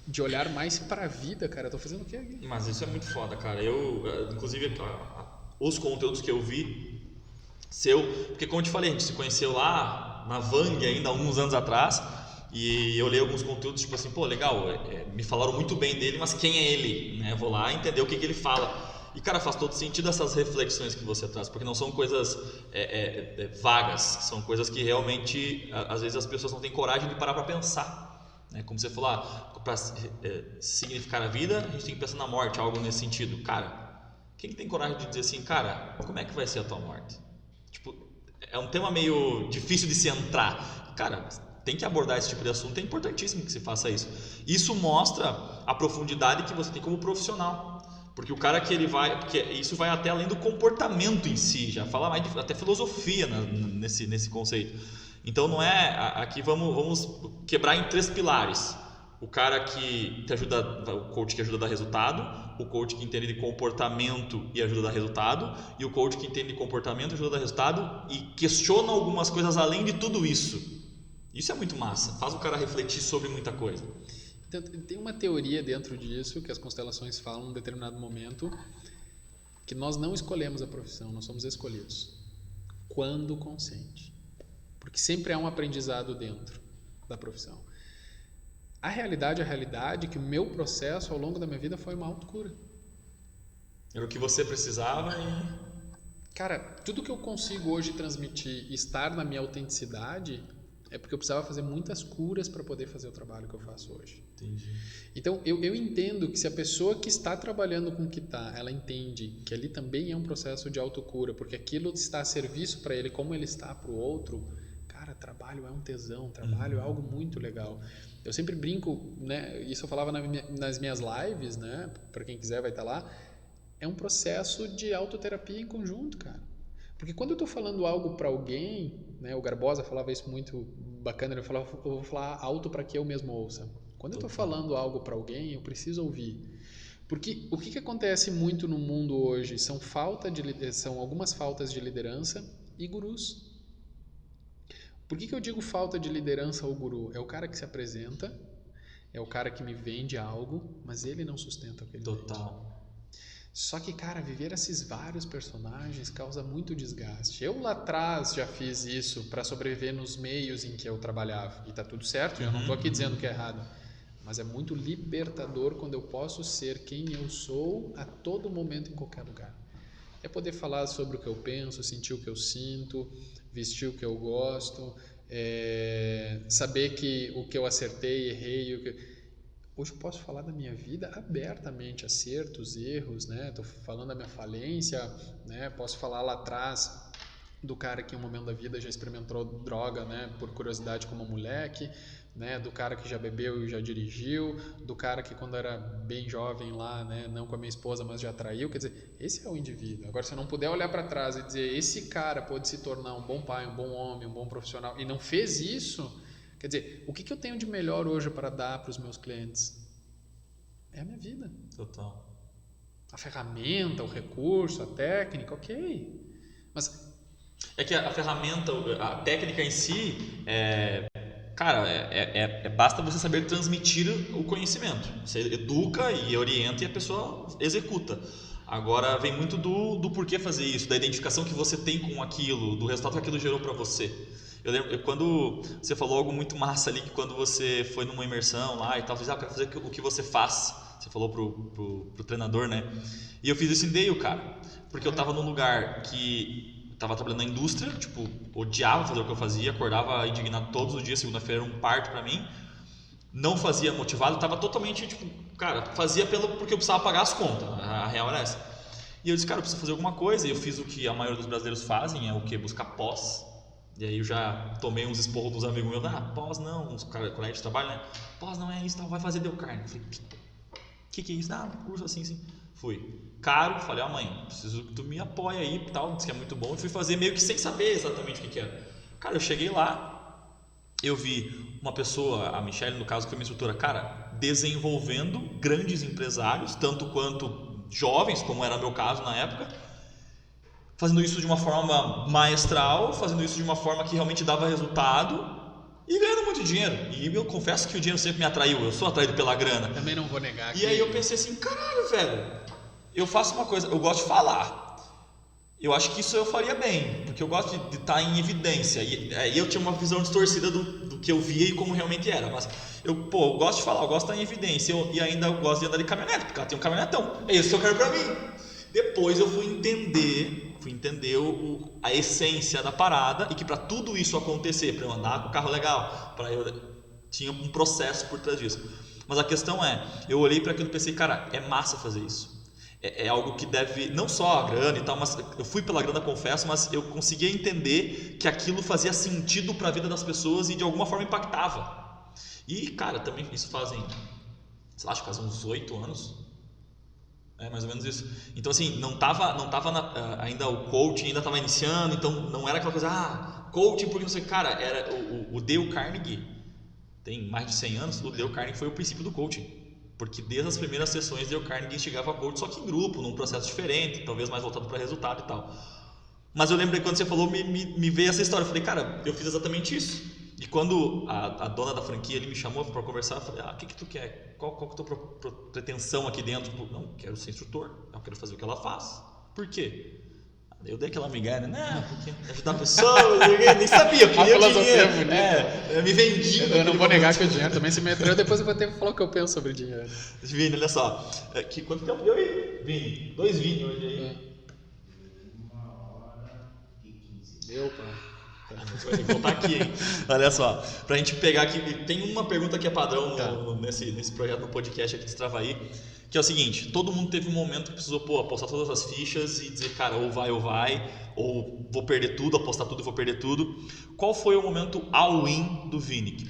de olhar mais para a vida, cara, eu tô fazendo o quê aqui? Mas isso é muito foda, cara. Eu, inclusive, os conteúdos que eu vi porque como eu te falei, a gente se conheceu lá na Vang ainda há uns anos atrás, e eu leio alguns conteúdos tipo assim, pô, legal, me falaram muito bem dele, mas quem é ele? Né? Vou lá entender o que ele fala. E cara, faz todo sentido essas reflexões que você traz, porque não são coisas vagas, são coisas que realmente às vezes as pessoas não têm coragem de parar para pensar, né? Como você falou, para significar a vida a gente tem que pensar na morte, algo nesse sentido. Cara, quem que tem coragem de dizer assim, cara, como é que vai ser a tua morte? Tipo, é um tema meio difícil de se entrar. Cara, tem que abordar esse tipo de assunto, é importantíssimo que se faça isso. Isso mostra a profundidade que você tem como profissional. Porque o cara que ele vai... Porque isso vai até além do comportamento em si, já fala mais de, até filosofia nesse conceito. Então não é... Aqui vamos quebrar em 3 pilares. O cara que te ajuda, o coach que ajuda a dar resultado, o coach que entende de comportamento e ajuda a dar resultado, e o coach que entende de comportamento e ajuda a dar resultado e questiona algumas coisas além de tudo isso. Isso é muito massa, faz o cara refletir sobre muita coisa. Então, tem uma teoria dentro disso que as constelações falam em um determinado momento, que nós não escolhemos a profissão, nós somos escolhidos quando consciente, porque sempre há um aprendizado dentro da profissão. A realidade é que o meu processo ao longo da minha vida foi uma autocura. Era o que você precisava e... Cara, tudo que eu consigo hoje transmitir e estar na minha autenticidade é porque eu precisava fazer muitas curas para poder fazer o trabalho que eu faço hoje. Entendi. Então, eu entendo que se a pessoa que está trabalhando com o que está, ela entende que ali também é um processo de autocura, porque aquilo está a serviço para ele como ele está para o outro, cara, trabalho é um tesão, trabalho é algo muito legal. Eu sempre brinco, né? Isso eu falava nas minhas lives, né? Para quem quiser vai estar lá. É um processo de autoterapia em conjunto, cara. Porque quando eu estou falando algo para alguém, né? O Garbosa falava isso muito bacana. Ele falava, eu vou falar alto para que eu mesmo ouça. Quando eu estou falando algo para alguém, eu preciso ouvir. Porque o que acontece muito no mundo hoje são algumas faltas de liderança e gurus. Por que eu digo falta de liderança ou guru? É o cara que se apresenta, é o cara que me vende algo, mas ele não sustenta o que ele Total. vende. Só que, cara, viver esses vários personagens causa muito desgaste. Eu lá atrás já fiz isso para sobreviver nos meios em que eu trabalhava. E tá tudo certo, eu não estou aqui dizendo que é errado. Mas é muito libertador quando eu posso ser quem eu sou a todo momento em qualquer lugar. É poder falar sobre o que eu penso, sentir o que eu sinto, vestir o que eu gosto, saber que o que eu acertei, errei. Hoje eu posso falar da minha vida abertamente, acertos, erros, né? Estou falando da minha falência, né? Posso falar lá atrás do cara que em um momento da vida já experimentou droga, né? Por curiosidade como moleque, né? Do cara que já bebeu e já dirigiu, do cara que quando era bem jovem lá, né? Não com a minha esposa, mas já traiu. Quer dizer, esse é o indivíduo. Agora, se eu não puder olhar para trás e dizer esse cara pode se tornar um bom pai, um bom homem, um bom profissional e não fez isso, quer dizer, o que eu tenho de melhor hoje para dar para os meus clientes? É a minha vida. Total. A ferramenta, o recurso, a técnica, ok. Mas é que a ferramenta, a técnica em si, cara, basta você saber transmitir o conhecimento. Você educa e orienta e a pessoa executa. Agora vem muito do porquê fazer isso, da identificação que você tem com aquilo, do resultado que aquilo gerou para você. Eu lembro quando você falou algo muito massa ali, que quando você foi numa imersão lá e tal, você disse, eu quero fazer o que você faz. Você falou pro treinador, né? E eu fiz isso em Dale, cara, porque eu tava num lugar que tava trabalhando na indústria, tipo, odiava fazer o que eu fazia, acordava indignado todos os dias, segunda-feira era um parto pra mim, não fazia motivado, tava totalmente, tipo, cara, fazia porque eu precisava pagar as contas, a real era essa. E eu disse, cara, eu preciso fazer alguma coisa, e eu fiz o que a maioria dos brasileiros fazem, é o que? Buscar pós. E aí eu já tomei uns esporros dos amigos meus, pós não, uns colegas de trabalho, né? Pós não é isso, não, vai fazer Dale Carnegie. Eu falei, que é isso? Curso assim. Fui. Caro, falei, mãe, preciso que tu me apoie aí e tal, disse que é muito bom. E fui fazer meio que sem saber exatamente o que era. Cara, eu cheguei lá, eu vi uma pessoa, a Michelle no caso, que foi minha instrutora, cara, desenvolvendo grandes empresários, tanto quanto jovens, como era o meu caso na época, fazendo isso de uma forma maestral, fazendo isso de uma forma que realmente dava resultado e ganhando muito dinheiro. E eu confesso que o dinheiro sempre me atraiu, eu sou atraído pela grana. Também não vou negar. E aí eu pensei assim, caralho, velho, eu faço uma coisa, eu gosto de falar. Eu acho que isso eu faria bem, porque eu gosto de estar em evidência. E eu tinha uma visão distorcida do que eu via e como realmente era. Mas eu gosto de falar, eu gosto de estar em evidência. E ainda eu gosto de andar de caminhonete, porque ela tem um caminhonetão. É isso que eu quero pra mim. Depois eu fui entender a essência da parada e que para tudo isso acontecer, para eu andar com o carro legal, tinha um processo por trás disso. Mas a questão é, eu olhei para aquilo e pensei, cara, é massa fazer isso. É algo que deve, não só a grana e tal, mas eu fui pela grana, confesso, mas eu conseguia entender que aquilo fazia sentido para a vida das pessoas e de alguma forma impactava. E, cara, também isso fazem, sei lá, acho que faz uns 8 anos. É mais ou menos isso. Então, assim, não tava ainda o coaching, ainda estava iniciando, então não era aquela coisa, coaching, porque não sei, cara, era o Dale Carnegie, tem mais de 100 anos, o Dale Carnegie foi o princípio do coaching. Porque desde as primeiras sessões Dale Carnegie chegava a coach, só que em grupo, num processo diferente, talvez mais voltado para resultado e tal. Mas eu lembrei quando você falou, me veio essa história. Eu falei, cara, eu fiz exatamente isso. E quando a dona da franquia ele me chamou para conversar, eu falei, o que tu quer? Qual que é a tua pretensão aqui dentro? Tipo, não, quero ser instrutor, eu quero fazer o que ela faz. Por quê? Eu dei aquela migalha, né? Porque ajudar pessoas, eu nem sabia, eu queria o dinheiro. Eu me vendi. Eu não vou negar que o dinheiro também se me entrou, depois eu vou ter que falar o que eu penso sobre dinheiro. Vini, olha só, quanto tempo deu aí? Vini, 2 Vini hoje aí. 1h15. Meu pai. Vai voltar aqui, hein? Olha só, pra gente pegar aqui, tem uma pergunta que é padrão nesse projeto, no podcast aqui de Destravaí, que é o seguinte, todo mundo teve um momento que precisou apostar todas as fichas e dizer, cara, ou vai, ou vou perder tudo, apostar tudo e vou perder tudo. Qual foi o momento all-in do Vini? Que,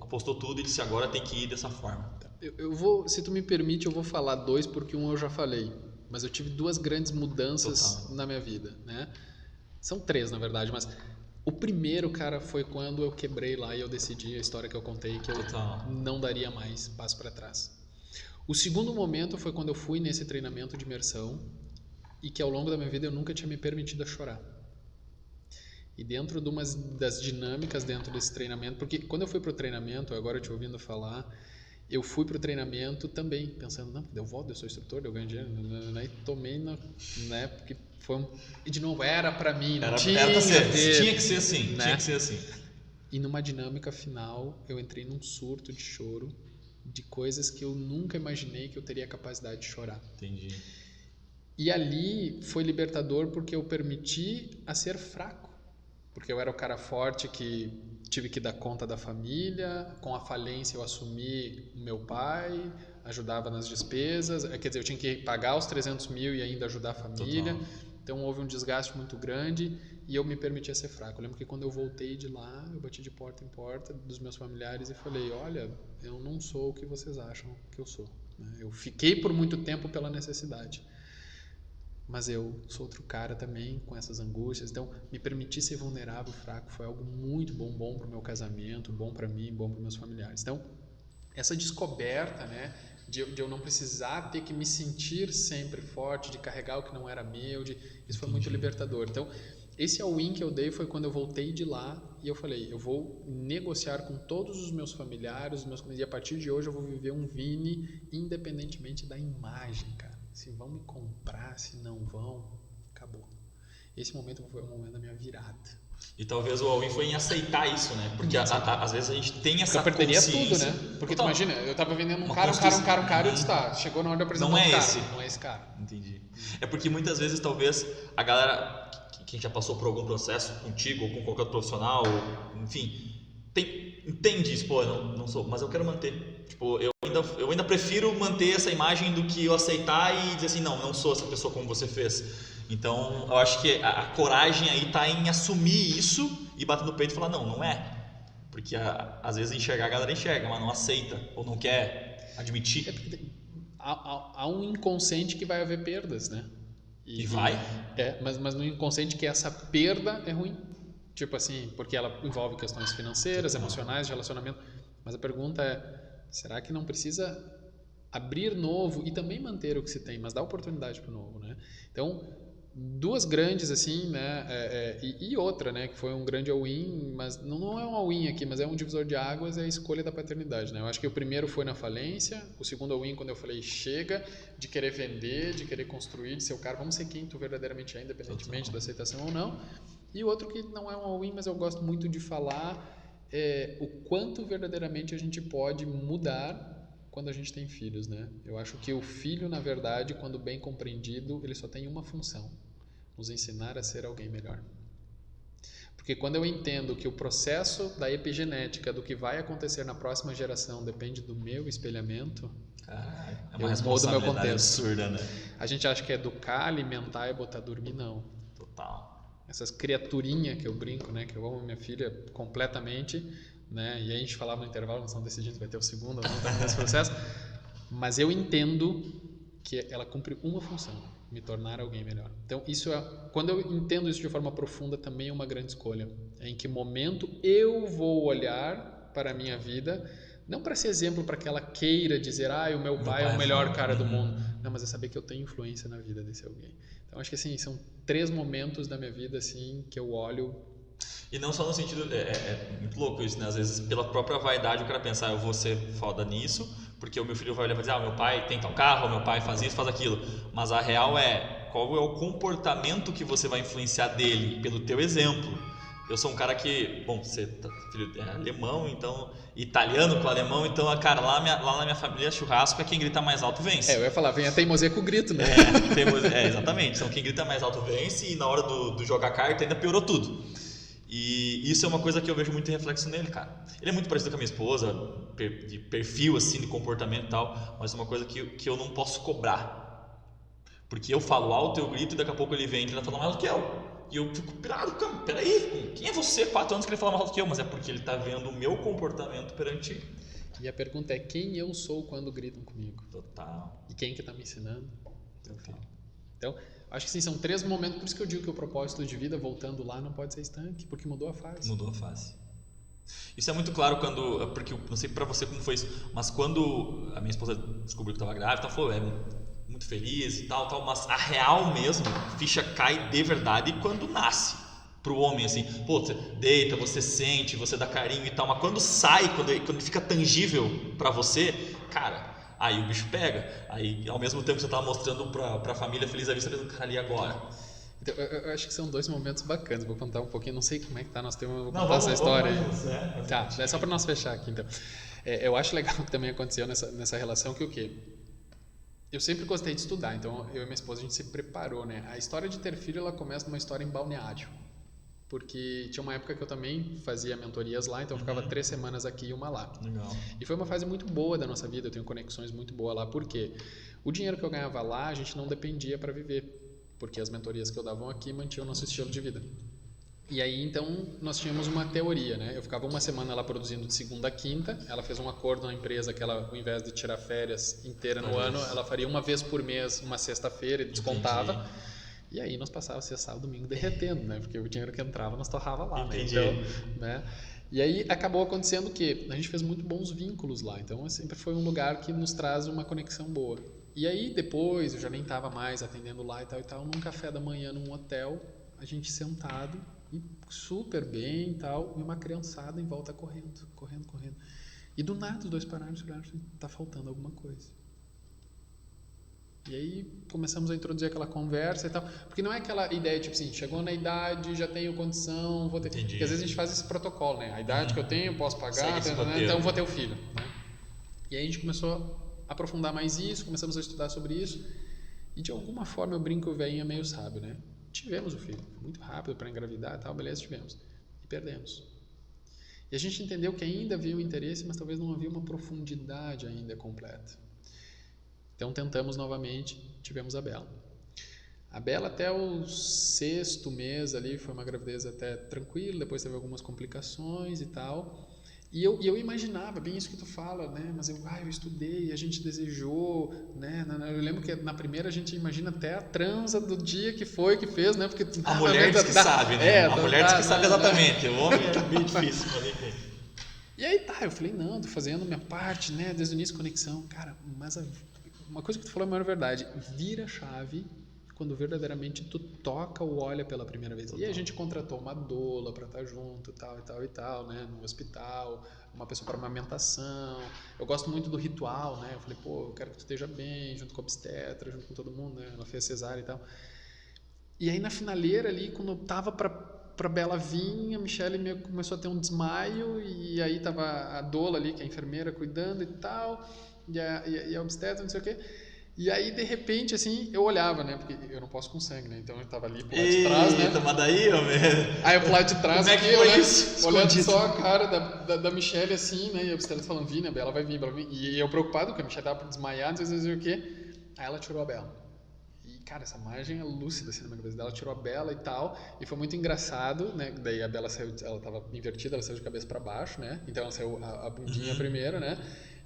apostou tudo e disse, agora tem que ir dessa forma. Eu vou, se tu me permite, eu vou falar 2, porque um eu já falei, mas eu tive 2 grandes mudanças na minha vida, né? São 3, na verdade, mas o primeiro, cara, foi quando eu quebrei lá e eu decidi a história que eu contei, que eu não daria mais passo para trás. O segundo momento foi quando eu fui nesse treinamento de imersão e que ao longo da minha vida eu nunca tinha me permitido chorar. E dentro de umas das dinâmicas dentro desse treinamento, porque quando eu fui pro treinamento, agora te ouvindo falar, eu fui pro treinamento também pensando, não, eu volto, eu sou instrutor, eu ganho dinheiro, e tomei, né, porque e de novo, era pra mim, não tinha que ser assim, né? Tinha que ser assim. E numa dinâmica final, eu entrei num surto de choro, de coisas que eu nunca imaginei que eu teria capacidade de chorar. Entendi. E ali foi libertador porque eu permiti a ser fraco. Porque eu era o cara forte que tive que dar conta da família, com a falência eu assumi o meu pai, ajudava nas despesas, quer dizer, eu tinha que pagar os 300 mil e ainda ajudar a família. Total. Então houve um desgaste muito grande e eu me permitia ser fraco. Eu lembro que quando eu voltei de lá, eu bati de porta em porta dos meus familiares e falei, olha, eu não sou o que vocês acham que eu sou. Eu fiquei por muito tempo pela necessidade, mas eu sou outro cara também com essas angústias. Então me permitir ser vulnerável e fraco foi algo muito bom para o meu casamento, bom para mim, bom para meus familiares. Então essa descoberta, né, de eu não precisar ter que me sentir sempre forte, de carregar o que não era meu, isso foi muito libertador. Então, esse all-in que eu dei foi quando eu voltei de lá e eu falei, eu vou negociar com todos os meus familiares, e a partir de hoje eu vou viver um Vini independentemente da imagem, cara. Se vão me comprar, se não vão, acabou. Esse momento foi o momento da minha virada. E talvez o all-in foi em aceitar isso, né? Porque às vezes a gente tem essa consciência. Eu perderia tudo, né? Porque tu imagina, eu tava vendendo um cara, e eu disse, chegou na hora de apresentar não é cara. esse. Não é esse cara. Entendi. É porque muitas vezes talvez a galera, quem já passou por algum processo contigo ou com qualquer outro profissional, enfim, entende isso, não sou, mas eu quero manter. Tipo, eu ainda prefiro manter essa imagem do que eu aceitar e dizer assim, não sou essa pessoa como você fez. Então, eu acho que a coragem aí tá em assumir isso e bater no peito e falar, não é. Porque às vezes a galera enxerga, mas não aceita ou não quer admitir. Há um inconsciente que vai haver perdas, né? E vai? Mas no inconsciente que essa perda é ruim. tipo assim, porque ela envolve questões financeiras, emocionais, de relacionamento. Mas a pergunta é, será que não precisa abrir novo e também manter o que se tem, mas dar oportunidade para o novo, né? Então, duas grandes assim, né? E outra, né? Que foi um grande all-in, mas não é um all-in aqui, mas é um divisor de águas, é a escolha da paternidade, né? Eu acho que o primeiro foi na falência, o segundo all-in quando eu falei chega de querer vender, de querer construir, de ser o cara, vamos ser quem tu verdadeiramente é, independentemente da aceitação ou não. E o outro que não é um all-in, mas eu gosto muito de falar é o quanto verdadeiramente a gente pode mudar quando a gente tem filhos, né? Eu acho que o filho, na verdade, quando bem compreendido, ele só tem uma função: nos ensinar a ser alguém melhor. Porque quando eu entendo que o processo da epigenética, do que vai acontecer na próxima geração, depende do meu espelhamento, É uma eu mudo meu responsabilidade contexto. absurda, né? A gente acha que é educar, alimentar e botar dormir, não. Total. Essas criaturinhas que eu brinco, né? Que eu amo minha filha completamente, né? E aí a gente falava no intervalo, nós estamos decidindo se vai ter o segundo ou não, estamos nesse processo. Mas eu entendo que ela cumpre uma função: me tornar alguém melhor. Então, isso quando eu entendo isso de forma profunda, também é uma grande escolha. É em que momento eu vou olhar para a minha vida, não para ser exemplo para que ela queira dizer, o meu pai é o melhor cara do mundo. Não, mas é saber que eu tenho influência na vida desse alguém. Então, acho que assim, são 3 momentos da minha vida assim que eu olho. E não só no sentido, é muito louco isso, né? Às vezes pela própria vaidade o cara pensa, eu vou ser foda nisso, porque o meu filho vai olhar e vai dizer, meu pai tem tal carro, meu pai faz isso, faz aquilo. Mas a real é, qual é o comportamento que você vai influenciar dele pelo teu exemplo? Eu sou um cara que, bom, você filho é alemão, então, italiano com alemão, então, cara, lá na minha família, churrasco é quem grita mais alto vence. Eu ia falar, vem a teimosia com o grito, né? Exatamente. Então, quem grita mais alto vence, e na hora do jogar carta ainda piorou tudo. E isso é uma coisa que eu vejo muito reflexo nele, cara. Ele é muito parecido com a minha esposa, de perfil, assim, de comportamento e tal, mas é uma coisa que eu não posso cobrar. Porque eu falo alto, eu grito, e daqui a pouco ele vem e ele tá falando mais alto que eu. E eu fico pirado, cara, peraí, quem é você? 4 anos que ele fala mais alto que eu, mas é porque ele tá vendo o meu comportamento perante. E a pergunta é, quem eu sou quando gritam comigo? Total. E quem que tá me ensinando? Total. Então, acho que sim, são 3 momentos, por isso que eu digo que o propósito de vida, voltando lá, não pode ser estanque, porque mudou a fase. Mudou a fase. Isso é muito claro quando, porque não sei pra você como foi isso, mas quando a minha esposa descobriu que estava grávida, ela falou, muito feliz e tal, mas a real mesmo, ficha cai de verdade quando nasce. Pro homem, assim, pô, você deita, você sente, você dá carinho e tal, mas quando sai, quando fica tangível pra você, cara, aí o bicho pega. Aí, ao mesmo tempo que você tava mostrando pra família feliz a vista, você cara, ali agora. Então, eu acho que são 2 momentos bacanas, vou contar um pouquinho, não sei como é que tá, nós temos, vou contar essa história aí. Tá, é só pra nós fechar aqui, então. Eu acho legal que também aconteceu nessa relação, que o quê? Eu sempre gostei de estudar, então eu e minha esposa, a gente se preparou, né? A história de ter filho, ela começa numa história em Balneário. Porque tinha uma época que eu também fazia mentorias lá, então eu ficava 3 semanas aqui e uma lá. Legal. E foi uma fase muito boa da nossa vida, eu tenho conexões muito boas lá, porque o dinheiro que eu ganhava lá, a gente não dependia para viver, porque as mentorias que eu dava aqui mantinham o nosso estilo de vida. E aí, então, nós tínhamos uma teoria, né? Eu ficava uma semana lá produzindo de segunda a quinta, ela fez um acordo na empresa que ela, ao invés de tirar férias inteira no ano, ela faria uma vez por mês, uma sexta-feira, e descontava. Entendi. E aí nós passávamos sexta, sábado, domingo derretendo, né? Porque o dinheiro que entrava nós torrava lá, Entendi. Né? Então, né? E aí acabou acontecendo que a gente fez muito bons vínculos lá, então sempre foi um lugar que nos traz uma conexão boa. E aí depois, eu já nem estava mais atendendo lá e tal, num café da manhã num hotel, a gente sentado e super bem e tal, e uma criançada em volta correndo. E do nada os 2 pararam e olharam assim, tá faltando alguma coisa. E aí começamos a introduzir aquela conversa e tal, porque não é aquela ideia tipo assim, chegou na idade, já tenho condição, vou ter. Entendi. Porque às vezes a gente faz esse protocolo, né? A idade que eu tenho, posso pagar, então vou ter o filho, né? E aí a gente começou a aprofundar mais isso, começamos a estudar sobre isso, e de alguma forma eu brinco, o velhinho é meio sábio, né? Tivemos o filho, muito rápido para engravidar e tal, beleza, tivemos. E perdemos. E a gente entendeu que ainda havia um interesse, mas talvez não havia uma profundidade ainda completa. Então tentamos novamente, tivemos a Bela. A Bela até o 6º mês ali, foi uma gravidez até tranquila, depois teve algumas complicações e tal. E eu imaginava, bem isso que tu fala, né? Mas eu estudei, a gente desejou, né? Eu lembro que na primeira a gente imagina até a transa do dia que fez, né? Porque a mulher diz que sabe, né? A mulher diz que sabe exatamente. O homem é meio difícil. E aí eu falei, não, tô fazendo minha parte, né? Desde o início, conexão. Cara, mas uma coisa que tu falou é a maior verdade. Vira a chave quando verdadeiramente tu toca ou olha pela primeira vez. Total. E a gente contratou uma doula para estar junto, tal, né, no hospital, uma pessoa para amamentação. Eu gosto muito do ritual, né? Eu falei, eu quero que tu esteja bem, junto com a obstetra, junto com todo mundo, né? Ela fez cesárea e tal. E aí na finaleira ali, quando eu tava pra Bela vir, a Michelle começou a ter um desmaio, e aí tava a doula ali, que é a enfermeira, cuidando e tal, e a obstetra, não sei o quê. E aí, de repente, assim, eu olhava, né? Porque eu não posso com sangue, né? Então eu tava ali pro lado de trás, né? Mas daí, Aí eu pro lado de trás, como é que foi olhando só a cara da Michelle, assim, né? E a obstetra falando, Vini, a Bela vai vir. E eu preocupado, porque a Michelle tava desmaiada, não sei o quê. Aí ela tirou a Bela. E, cara, essa imagem é lúcida, assim, na minha cabeça dela. Ela tirou a Bela e tal. E foi muito engraçado, né? Daí a Bela saiu, ela tava invertida, ela saiu de cabeça pra baixo, né? Então ela saiu a bundinha primeiro, né?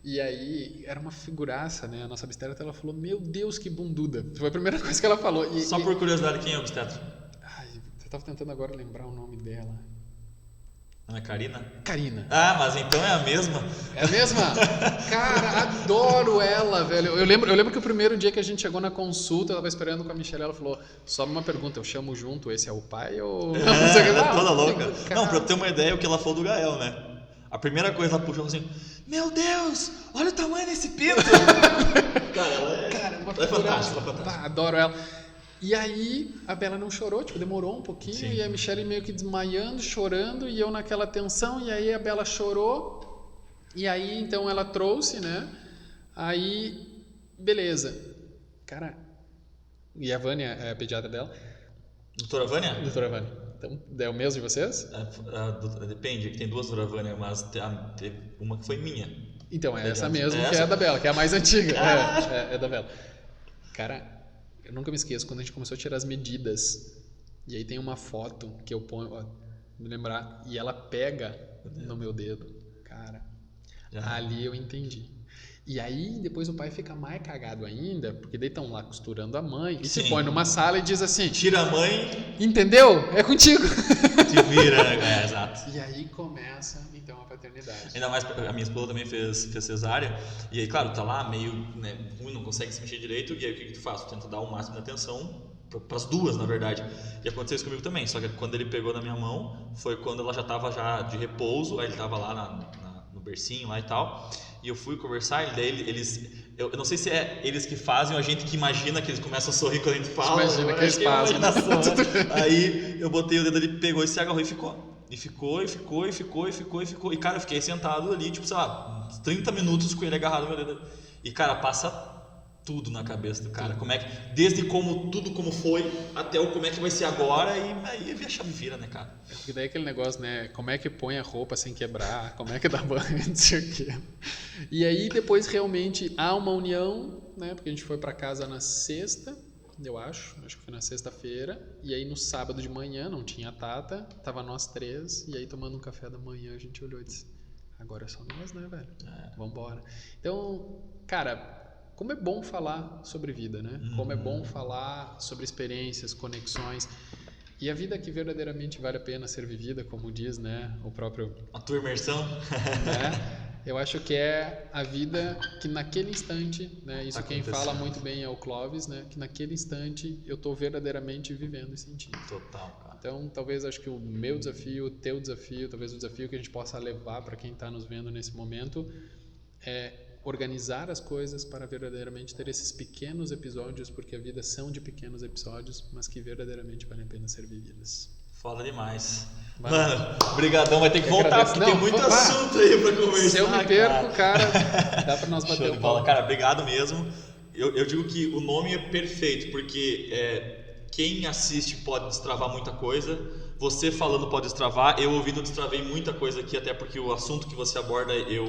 E aí, era uma figuraça, né? A nossa obstetra, ela falou, meu Deus, que bunduda. Foi a primeira coisa que ela falou. Só por curiosidade, quem é a obstetra? Eu tava tentando agora lembrar o nome dela. Não é Karina? Karina. Ah, mas então é a mesma. É a mesma? Cara, adoro ela, velho. Eu lembro que o primeiro dia que a gente chegou na consulta, eu tava esperando com a Michelle, ela falou, só uma pergunta, eu chamo junto, esse é o pai ou... Toda louca. Não, pra eu ter uma ideia, o que ela falou do Gael, né? A primeira coisa ela puxou assim, meu Deus, olha o tamanho desse pinto. Cara, ela é fantástica. Adoro ela. E aí a Bela não chorou, demorou um pouquinho. Sim. E a Michelle meio que desmaiando, chorando, e eu naquela tensão, e aí a Bela chorou, e aí então ela trouxe, né? Aí, beleza. Cara, e a Vânia é a pediatra dela. Doutora Vânia? Doutora Vânia. Então, é o mesmo de vocês? Depende, tem duas doutora Vânia, mas teve uma que foi minha. Então, é essa mesmo que é a da Bela, que é a mais antiga. É da Bela. Cara, eu nunca me esqueço, quando a gente começou a tirar as medidas, e aí tem uma foto que eu ponho, me lembrar, e ela pega no meu dedo. Cara, ali eu entendi. E aí depois o pai fica mais cagado ainda, porque daí estão lá costurando a mãe, e se põe numa sala e diz assim, tira a mãe, entendeu? É contigo. Te vira, exato. E aí começa então a paternidade. Ainda mais, a minha esposa também fez cesárea, e aí claro, tá lá meio ruim, não consegue se mexer direito, e aí o que tu faz? Tu tenta dar o máximo de atenção para as duas, na verdade. E aconteceu isso comigo também, só que quando ele pegou na minha mão, foi quando ela já estava de repouso, aí ele estava lá no bercinho lá e tal, e eu fui conversar, e daí eu não sei se é eles que fazem ou a gente que imagina que eles começam a sorrir quando a gente fala. Imagina que eles fazem. Né? Aí eu botei o dedo, ele pegou e se agarrou e ficou. E ficou. E cara, eu fiquei sentado ali, tipo, sei lá, uns 30 minutos com ele agarrado no meu dedo. E cara, passa tudo na cabeça do cara. Como é que, desde tudo como foi, até o como é que vai ser agora, e aí a chave vira, né, cara? Porque daí aquele negócio, né? Como é que põe a roupa sem quebrar, como é que dá banho, não sei o quê. E aí depois realmente há uma união, né? Porque a gente foi pra casa na sexta, eu acho que foi na sexta-feira, e aí no sábado de manhã não tinha a Tata, tava nós três, e aí tomando um café da manhã a gente olhou e disse, agora é só nós, né, velho? Vambora. Então, cara, como é bom falar sobre vida, né? Como é bom falar sobre experiências, conexões. E a vida que verdadeiramente vale a pena ser vivida, como diz, né? O próprio... A tua imersão. Né? Eu acho que é a vida que naquele instante, né? Isso quem fala muito bem é o Clóvis, né? Que naquele instante eu estou verdadeiramente vivendo e sentindo. Total, cara. Então, talvez acho que o meu desafio, o teu desafio, talvez o desafio que a gente possa levar para quem está nos vendo nesse momento é organizar as coisas para verdadeiramente ter esses pequenos episódios, porque a vida são de pequenos episódios, mas que verdadeiramente valem a pena ser vividas. Foda demais. Mano, brigadão, vai ter que voltar, agradeço. Porque tem muito assunto aí pra conversar. Se eu me perco, cara, dá pra nós bater o papo. Cara, obrigado mesmo. Eu digo que o nome é perfeito, porque quem assiste pode destravar muita coisa, você falando pode destravar, eu ouvindo destravei muita coisa aqui, até porque o assunto que você aborda eu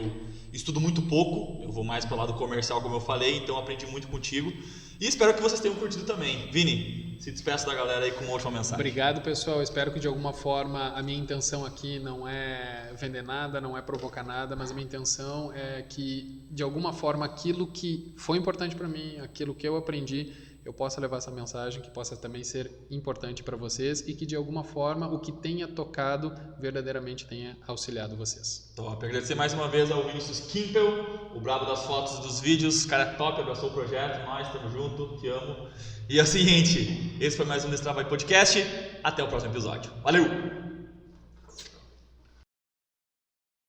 estudo muito pouco, eu vou mais para o lado comercial, como eu falei, então aprendi muito contigo e espero que vocês tenham curtido também. Vini, enfim, se despeça da galera aí com uma última mensagem. Obrigado, pessoal. Espero que de alguma forma a minha intenção aqui não é vender nada, não é provocar nada, mas a minha intenção é que de alguma forma aquilo que foi importante para mim, aquilo que eu aprendi, eu possa levar essa mensagem, que possa também ser importante para vocês e que de alguma forma o que tenha tocado verdadeiramente tenha auxiliado vocês. Top. Agradecer mais uma vez ao Vinícius Kimpel, o brabo das fotos e dos vídeos. Cara top, abraçou o projeto, nós estamos juntos, te amo. E é o seguinte, esse foi mais um Destravai Podcast. Até o próximo episódio. Valeu!